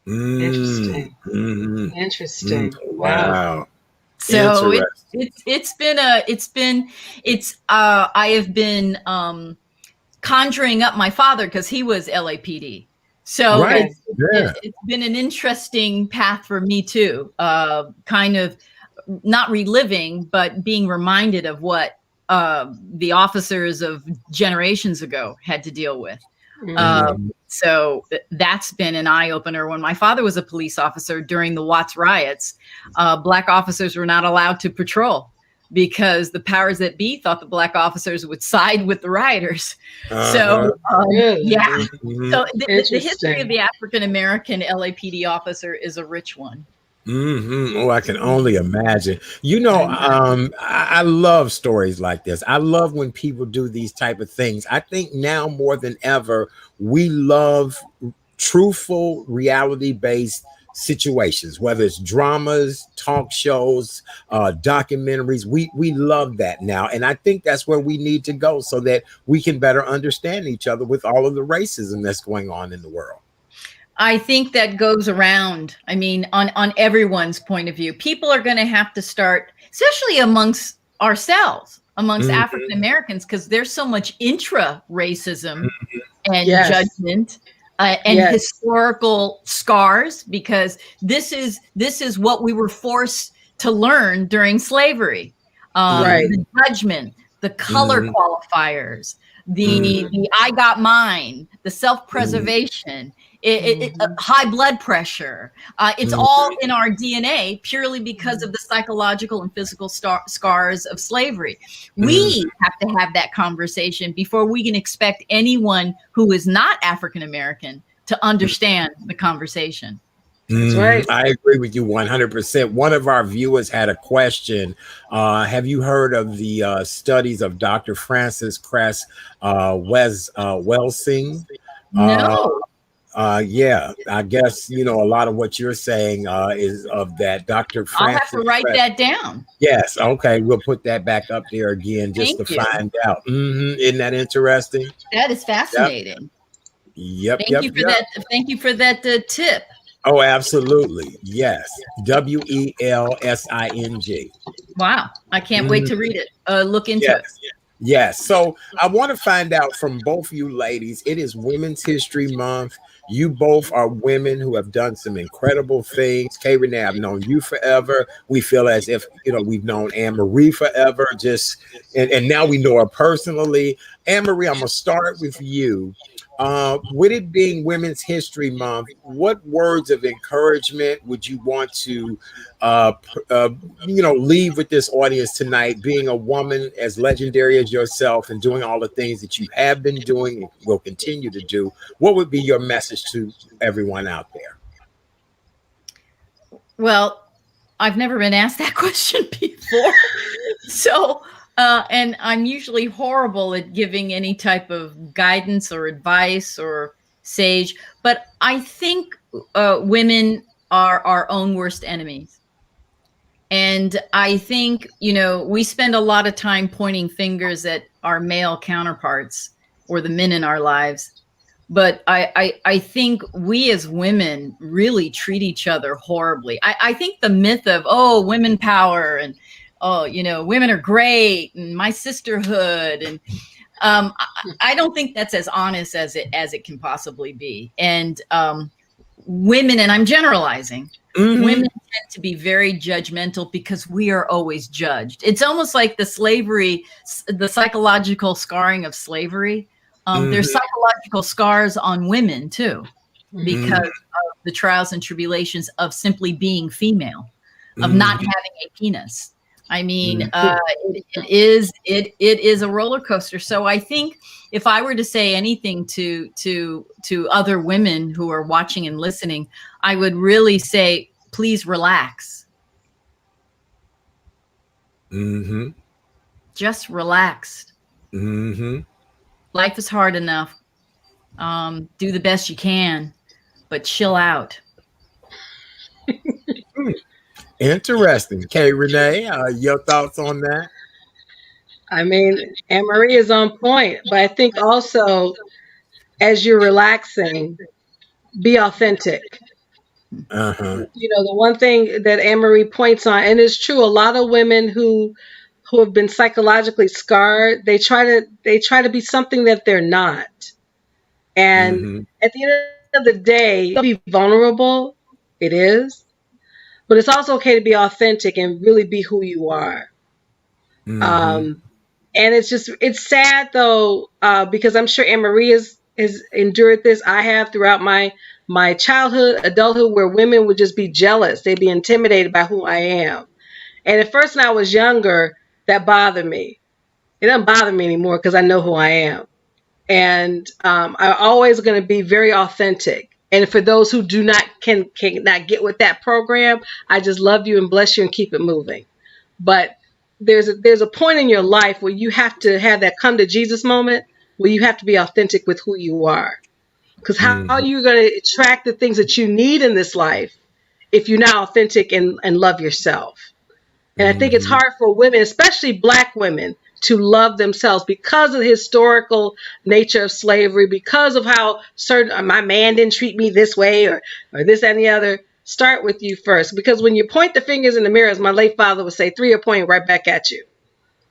Interesting. Interesting. Wow.
So I have been conjuring up my father because he was LAPD. So it's been an interesting path for me too, kind of not reliving, but being reminded of what the officers of generations ago had to deal with. So that's been an eye-opener. When my father was a police officer during the Watts riots, Black officers were not allowed to patrol because the powers that be thought the Black officers would side with the rioters. So So the history of the African-American LAPD officer is a rich one.
Oh, I can only imagine. You know, I love stories like this. I love when people do these type of things. I think now more than ever, we love truthful, reality-based situations, whether it's dramas, talk shows, documentaries. We love that now. And I think that's where we need to go so that we can better understand each other with all of the racism that's going on in the world.
I think that goes around. I mean, on everyone's point of view, people are going to have to start, especially amongst ourselves, amongst African Americans, because there's so much intra-racism and judgment and historical scars, because this is what we were forced to learn during slavery. The judgment, the color qualifiers, the I got mine, the self-preservation, high blood pressure. It's all in our DNA purely because of the psychological and physical scars of slavery. We have to have that conversation before we can expect anyone who is not African American to understand the conversation.
That's right.
I agree with you 100%. One of our viewers had a question. Have you heard of the studies of Dr. Frances Cress Welsing?
No.
Yeah, I guess a lot of what you're saying is of that Dr.
I'll have to
Francis.
write that down.
Yes, okay, we'll put that back up there again just
Thank
to
you.
find out. Isn't that interesting?
That is fascinating.
Yep.
Thank you for that. Thank you for that tip.
Oh, absolutely. Yes. WELSING.
Wow. I can't wait to read it. Look into it.
Yes. So I want to find out from both you ladies. It is Women's History Month. You both are women who have done some incredible things. Kay Renee, I've known you forever. We feel as if, we've known Anne Marie forever. And now we know her personally. Anne Marie, I'm going to start with you. With it being Women's History Month, what words of encouragement would you want to, leave with this audience tonight, being a woman as legendary as yourself and doing all the things that you have been doing and will continue to do? What would be your message to everyone out there?
Well, I've never been asked that question before. So, and I'm usually horrible at giving any type of guidance or advice or sage, but I think women are our own worst enemies. And I think, we spend a lot of time pointing fingers at our male counterparts or the men in our lives. But I think we as women really treat each other horribly. I think the myth of, women power and, women are great and my sisterhood. And I don't think that's as honest as it can possibly be. And women, and I'm generalizing, women tend to be very judgmental because we are always judged. It's almost like the psychological scarring of slavery. There's psychological scars on women too, because of the trials and tribulations of simply being female, of not having a penis. I mean, it is a roller coaster. So I think if I were to say anything to other women who are watching and listening, I would really say, please relax. Just relax. Life is hard enough. Do the best you can, but chill out.
Interesting. Kay Renee, your thoughts on that?
I mean, Anne Marie is on point, but I think also as you're relaxing, be authentic. The one thing that Anne Marie points on, and it's true, a lot of women who have been psychologically scarred, they try to be something that they're not. And at the end of the day, be vulnerable. It is. But it's also okay to be authentic and really be who you are. And it's sad though, because I'm sure Anne Marie has endured this. I have throughout my childhood, adulthood, where women would just be jealous. They'd be intimidated by who I am. And at first when I was younger, that bothered me. It doesn't bother me anymore because I know who I am. And I'm always going to be very authentic. And for those who cannot get with that program, I just love you and bless you and keep it moving. But there's a point in your life where you have to have that come to Jesus moment where you have to be authentic with who you are. Because how are you going to attract the things that you need in this life if you're not authentic and love yourself? And I think it's hard for women, especially Black women, to love themselves because of the historical nature of slavery, because of how my man didn't treat me this way or this and the other. Start with you first, because when you point the fingers in the mirror, as my late father would say, 3 are pointing right back at you.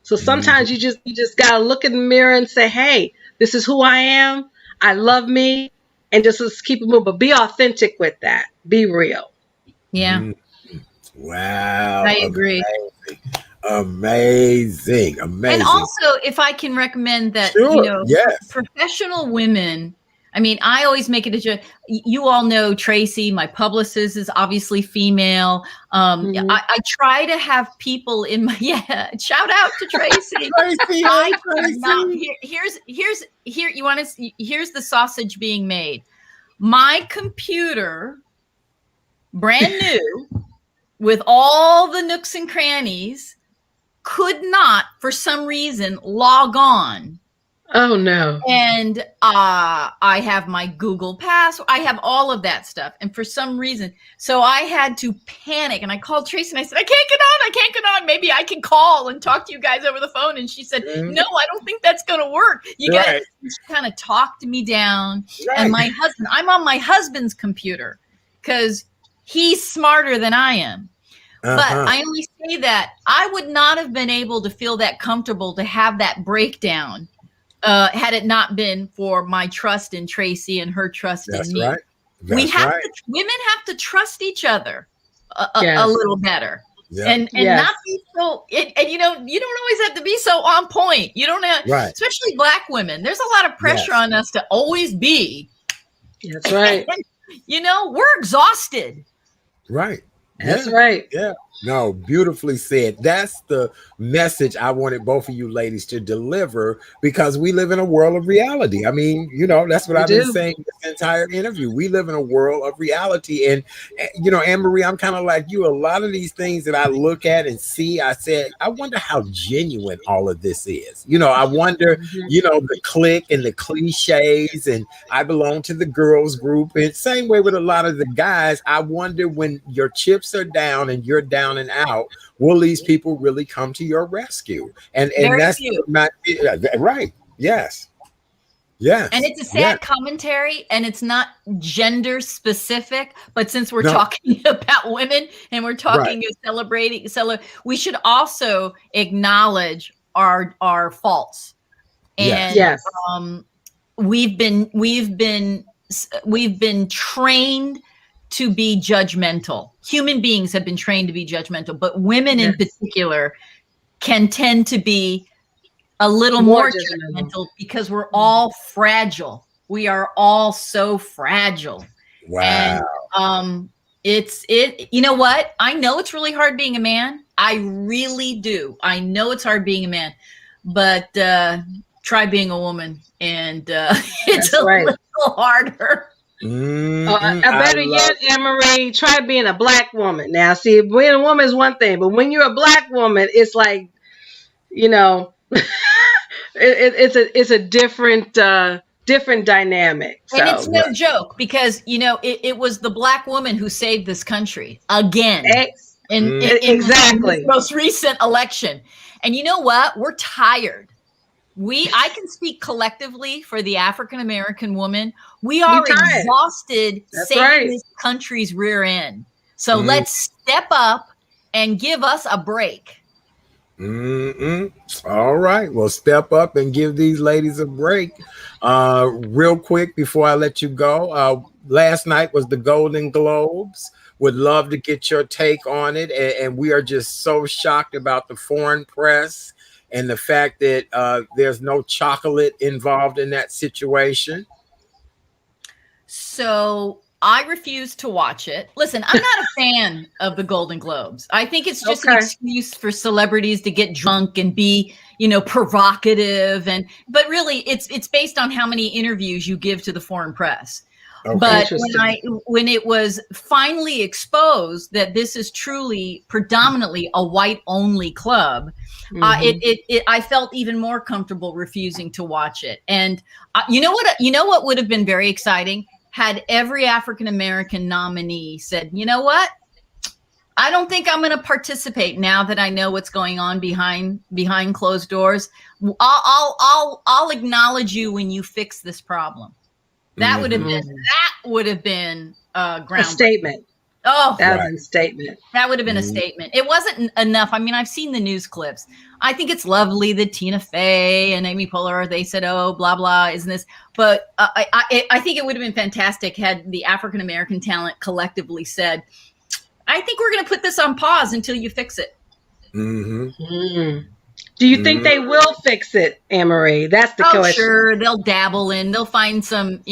So sometimes you just got to look in the mirror and say, hey, this is who I am. I love me. And just keep it moving. But be authentic with that. Be real.
Yeah.
Wow.
I agree.
Amazing.
And also, if I can recommend that, professional women, I mean, I always make it a joke. You all know Tracy, my publicist, is obviously female. I try to have people in my, shout out to Tracy. Here's the sausage being made. My computer, brand new, with all the nooks and crannies, could not, for some reason, log on
Oh no.
And I have my Google Pass. I have all of that stuff. And for some reason, so I had to panic. And I called Tracy and I said, I can't get on. I can't get on. Maybe I can call and talk to you guys over the phone. And she said, no, I don't think that's going to work. You got to kind of talk me down. Right. And my husband, I'm on my husband's computer because he's smarter than I am. But I only say that I would not have been able to feel that comfortable to have that breakdown had it not been for my trust in Tracy and her trust in me.
Right. Women
have to trust each other a little better. Yeah. And not be so, and you don't always have to be so on point. You don't have, especially Black women. There's a lot of pressure on us to always be.
That's right.
And, we're exhausted.
Right.
That's right.
Yeah. No, beautifully said. That's the message I wanted both of you ladies to deliver, because we live in a world of reality. I mean, that's what I've been saying this entire interview. We live in a world of reality. And, Anne-Marie, I'm kind of like you. A lot of these things that I look at and see, I said, I wonder how genuine all of this is. I wonder, the clique and the cliches, and I belong to the girls group. And same way with a lot of the guys, I wonder when your chips are down and you're down and out, will these people really come to your rescue? And that's not right. Yes.
And it's a sad commentary, and it's not gender specific, but since we're talking about women and we're talking celebrating, we should also acknowledge our faults. And we've been trained to be judgmental. Human beings have been trained to be judgmental, but women in particular can tend to be a little more judgmental because we're all fragile. We are all so fragile.
Wow.
And you know what? I know it's really hard being a man. I really do. I know it's hard being a man, but try being a woman, and it's a little harder.
Better yet, Anne-Marie, try being a Black woman. Now, see, being a woman is one thing, but when you're a Black woman, it's like, it's a different dynamic.
And it's no joke, because it was the Black woman who saved this country again in the most recent election. And you know what? We're tired. I can speak collectively for the African American woman. We are exhausted saving this country's rear end. So let's step up and give us a break.
All right. Well, step up and give these ladies a break. Real quick before I let you go. Last night was the Golden Globes. Would love to get your take on it. And we are just so shocked about the foreign press and the fact that there's no chocolate involved in that situation.
So I refuse to watch it. Listen, I'm not a fan of the Golden Globes. I think it's just an excuse for celebrities to get drunk and be, provocative. But really, it's based on how many interviews you give to the foreign press. Okay. But when it was finally exposed that this is truly predominantly a white-only club, I felt even more comfortable refusing to watch it. And you know what would have been very exciting? Had every African American nominee said, you know what? I don't think I'm going to participate now that I know what's going on behind closed doors. I'll acknowledge you when you fix this problem. That would have been a
statement.
Oh,
that would have been a statement.
That would have been a statement. It wasn't enough. I mean, I've seen the news clips. I think it's lovely that Tina Fey and Amy Poehler, they said, oh, blah, blah, isn't this? But I think it would have been fantastic had the African-American talent collectively said, I think we're going to put this on pause until you fix it.
Do you think they will fix it, Anne-Marie? That's the question.
Sure. They'll dabble in. They'll find some,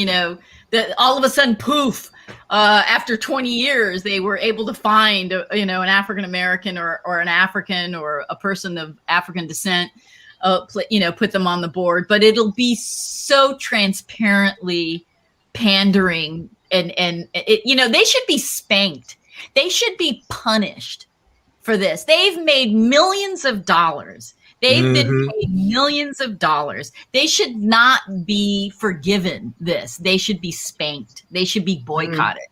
all of a sudden, poof, after 20 years, they were able to find, an African-American or an African or a person of African descent, put them on the board. But it'll be so transparently pandering. And they should be spanked. They should be punished for this. They've made millions of dollars. They've been paid millions of dollars. They should not be forgiven this. They should be spanked. They should be boycotted.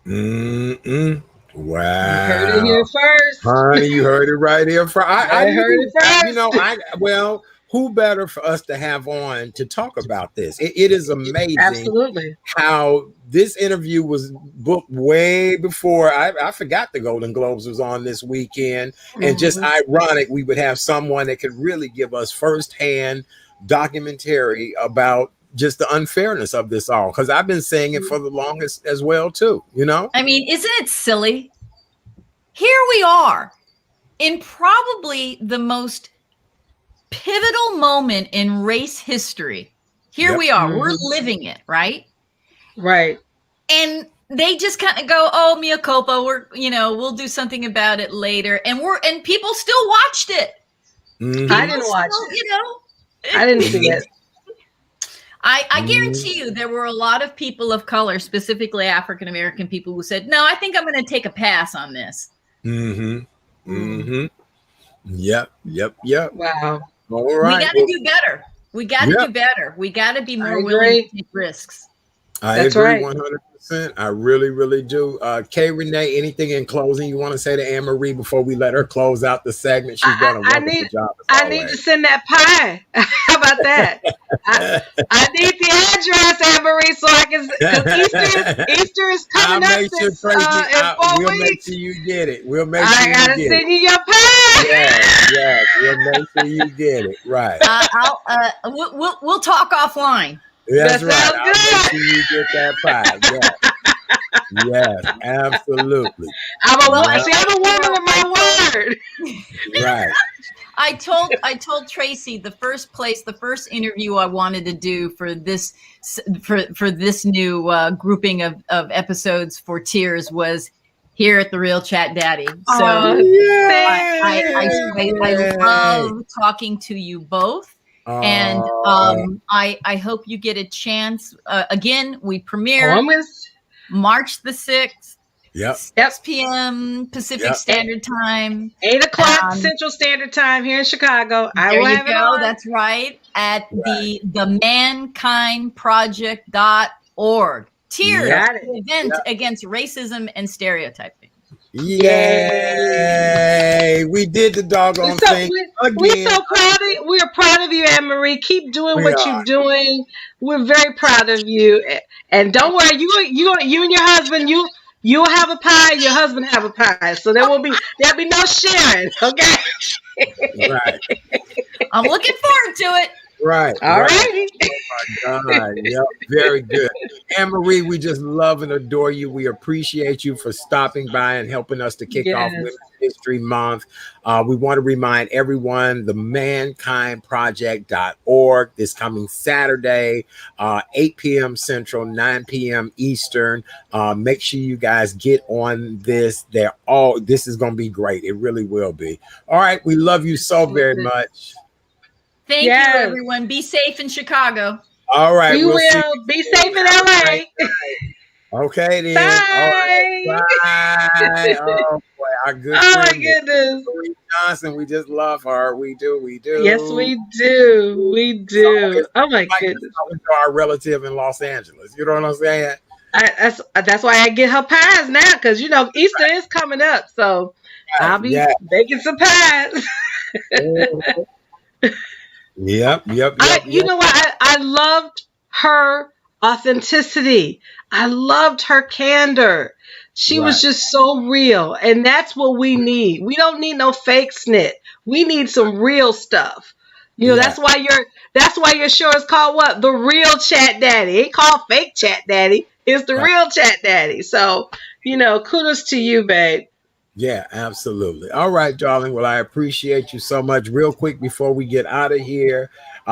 Wow.
You heard it here first.
Honey, you heard it right here first.
I heard it first.
You know, well, who better for us to have on to talk about this? It is amazing.
Absolutely.
How this interview was booked way before I forgot the Golden Globes was on this weekend. And just ironic, we would have someone that could really give us firsthand documentary about just the unfairness of this all. Because I've been saying it for the longest as well, too, you know?
I mean, isn't it silly? Here we are in probably the most pivotal moment in race history. Here we are. We're living it, right?
Right.
And they just kind of go, "Oh, mea culpa. We'll do something about it later." And people still watched it.
I didn't watch it. I didn't see it.
I guarantee you there were a lot of people of color, specifically African American people, who said, "No, I think I'm going to take a pass on this."
Yep.
Wow.
All right.
We got to do better. We got to do better. We got to be more willing to take risks.
I agree 100%. I really, really do. Kay Renee, anything in closing you want to say to Anne Marie before we let her close out the segment? She's done a wonderful job.
I need to send that pie. How about that? I need the address, Anne Marie, so I can. Because Easter is coming up in 4
we'll
weeks.
Make sure you get it. We'll make sure
I gotta send you your pie.
Yes. We'll make sure you get it. Right.
We'll talk offline.
That's right.
Sounds good.
I'll make sure you get that pie. Yes, absolutely.
I'm a woman of my word.
Right.
I told Tracy the first interview I wanted to do for this new grouping of episodes for Tears was here at the Real Chat Daddy. So I love talking to you both. And I hope you get a chance. Again, we premiere March the 6th.
Yep.
6 p.m. Pacific Standard Time.
8 o'clock Central Standard Time here in Chicago.
There you go. That's right. At the mankindproject.org. Tears, the event against racism and stereotyping.
Yay! We did the doggone thing again.
We're so proud of you. We're proud of you, Anne Marie. Keep doing what you're doing. We're very proud of you. And don't worry, you and your husband, you'll have a pie. Your husband have a pie. So there'll be no sharing. Okay.
Right.
I'm looking forward to it.
Right.
All righty.
Oh my God. Yep. Very good. Anne Marie, we just love and adore you. We appreciate you for stopping by and helping us to kick off Women's History Month. We want to remind everyone the mankindproject.org this coming Saturday, 8 p.m. Central, 9 p.m. Eastern. Make sure you guys get on this. This is going to be great. It really will be. All right. We love you so very much.
Thank you, everyone. Be safe in Chicago.
All right.
We will. Be safe in LA.
Okay, then.
Bye.
All right. Bye. Oh, boy. Our good friend,
my goodness.
Marie Johnson. We just love her. We do.
Yes, we do. We do. Oh, my goodness.
Our relative in Los Angeles. You know what I'm saying?
That's why I get her pies now, because, Easter is coming up. So I'll be making some pies.
Yep.
You know what? I loved her authenticity. I loved her candor. She was just so real. And that's what we need. We don't need no fake snit. We need some real stuff. That's why your show is called what? The Real Chat Daddy. It ain't called Fake Chat Daddy. It's the Real Chat Daddy. So, kudos to you, babe.
Yeah, absolutely. All right, darling. Well, I appreciate you so much. Real quick before we get out of here,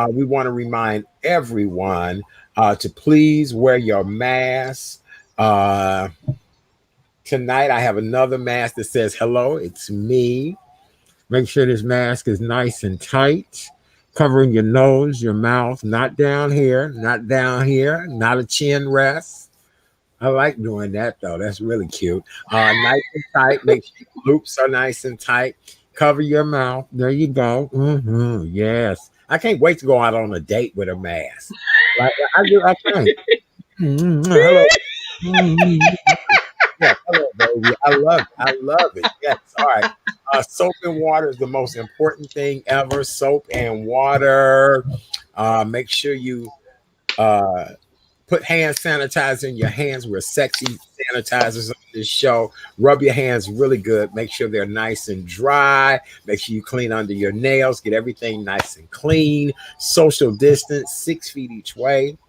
we want to remind everyone to please wear your mask. Tonight, I have another mask that says, "Hello, it's me." Make sure this mask is nice and tight, covering your nose, your mouth, not down here, not a chin rest. I like doing that, though. That's really cute. Nice and tight. Make sure your loops are nice and tight. Cover your mouth. There you go. Yes. I can't wait to go out on a date with a mask. Like I can't. Hello. Yes, hello, baby. I love it. I love it. Yes. All right. Soap and water is the most important thing ever. Soap and water. Make sure you put hand sanitizer in your hands. We're sexy sanitizers on this show. Rub your hands really good. Make sure they're nice and dry. Make sure you clean under your nails. Get everything nice and clean. Social distance, 6 feet each way.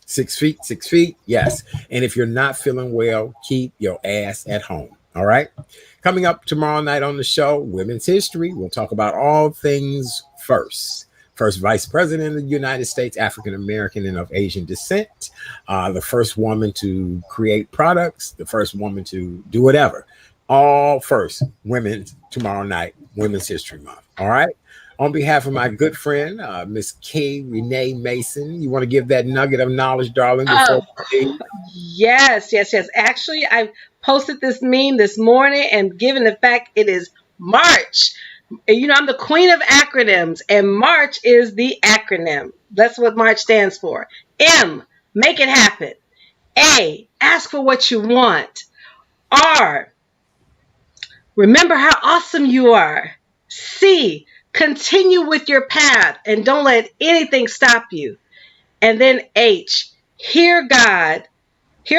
6 feet, 6 feet. Yes. And if you're not feeling well, keep your ass at home. All right. Coming up tomorrow night on the show, Women's History. We'll talk about all things first. First Vice President of the United States, African American and of Asian descent. The first woman to create products. The first woman to do whatever. All first. Women tomorrow night, Women's History Month. All right. On behalf of my good friend, Miss K. Renee Mason, you want to give that nugget of knowledge, darling?
Yes. Actually, I posted this meme this morning, and given the fact it is March, you know, I'm the queen of acronyms, and March is the acronym. That's what March stands for. M, make it happen. A, ask for what you want. R, remember how awesome you are. C, continue with your path and don't let anything stop you. And then H, hear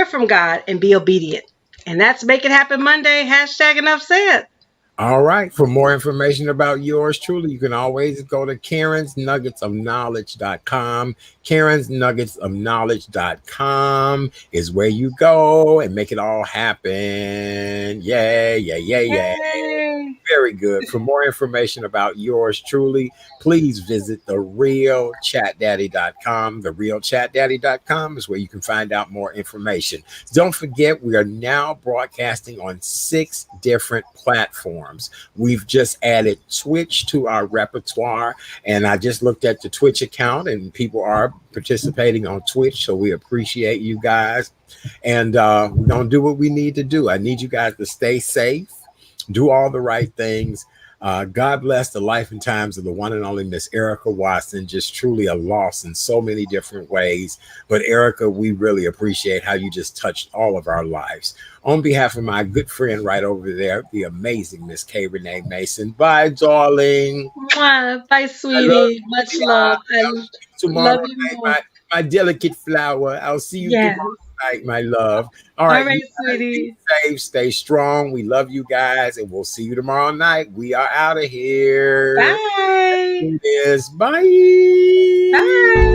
from God, and be obedient. And that's Make It Happen Monday. # enough said.
All right. For more information about yours truly, you can always go to karensnuggetsofknowledge.com. karensnuggetsofknowledge.com is where you go and make it all happen. Yay. Very good. For more information about yours truly, please visit therealchatdaddy.com. Therealchatdaddy.com is where you can find out more information. Don't forget, we are now broadcasting on 6 different platforms. We've just added Twitch to our repertoire, and I just looked at the Twitch account, and people are participating on Twitch, so we appreciate you guys. And we're going to do what we need to do. I need you guys to stay safe, do all the right things. God bless the life and times of the one and only Miss Erica Watson. Just truly a loss in so many different ways. But Erica, we really appreciate how you just touched all of our lives. On behalf of my good friend right over there, the amazing Miss K. Renee Mason. Bye, darling.
Bye, sweetie. Much love.
Tomorrow night, my delicate flower. I'll see you tomorrow night, my love. All right,
sweetie.
Stay safe, stay strong. We love you guys, and we'll see you tomorrow night. We are out of here.
Bye.
Bye.
Bye.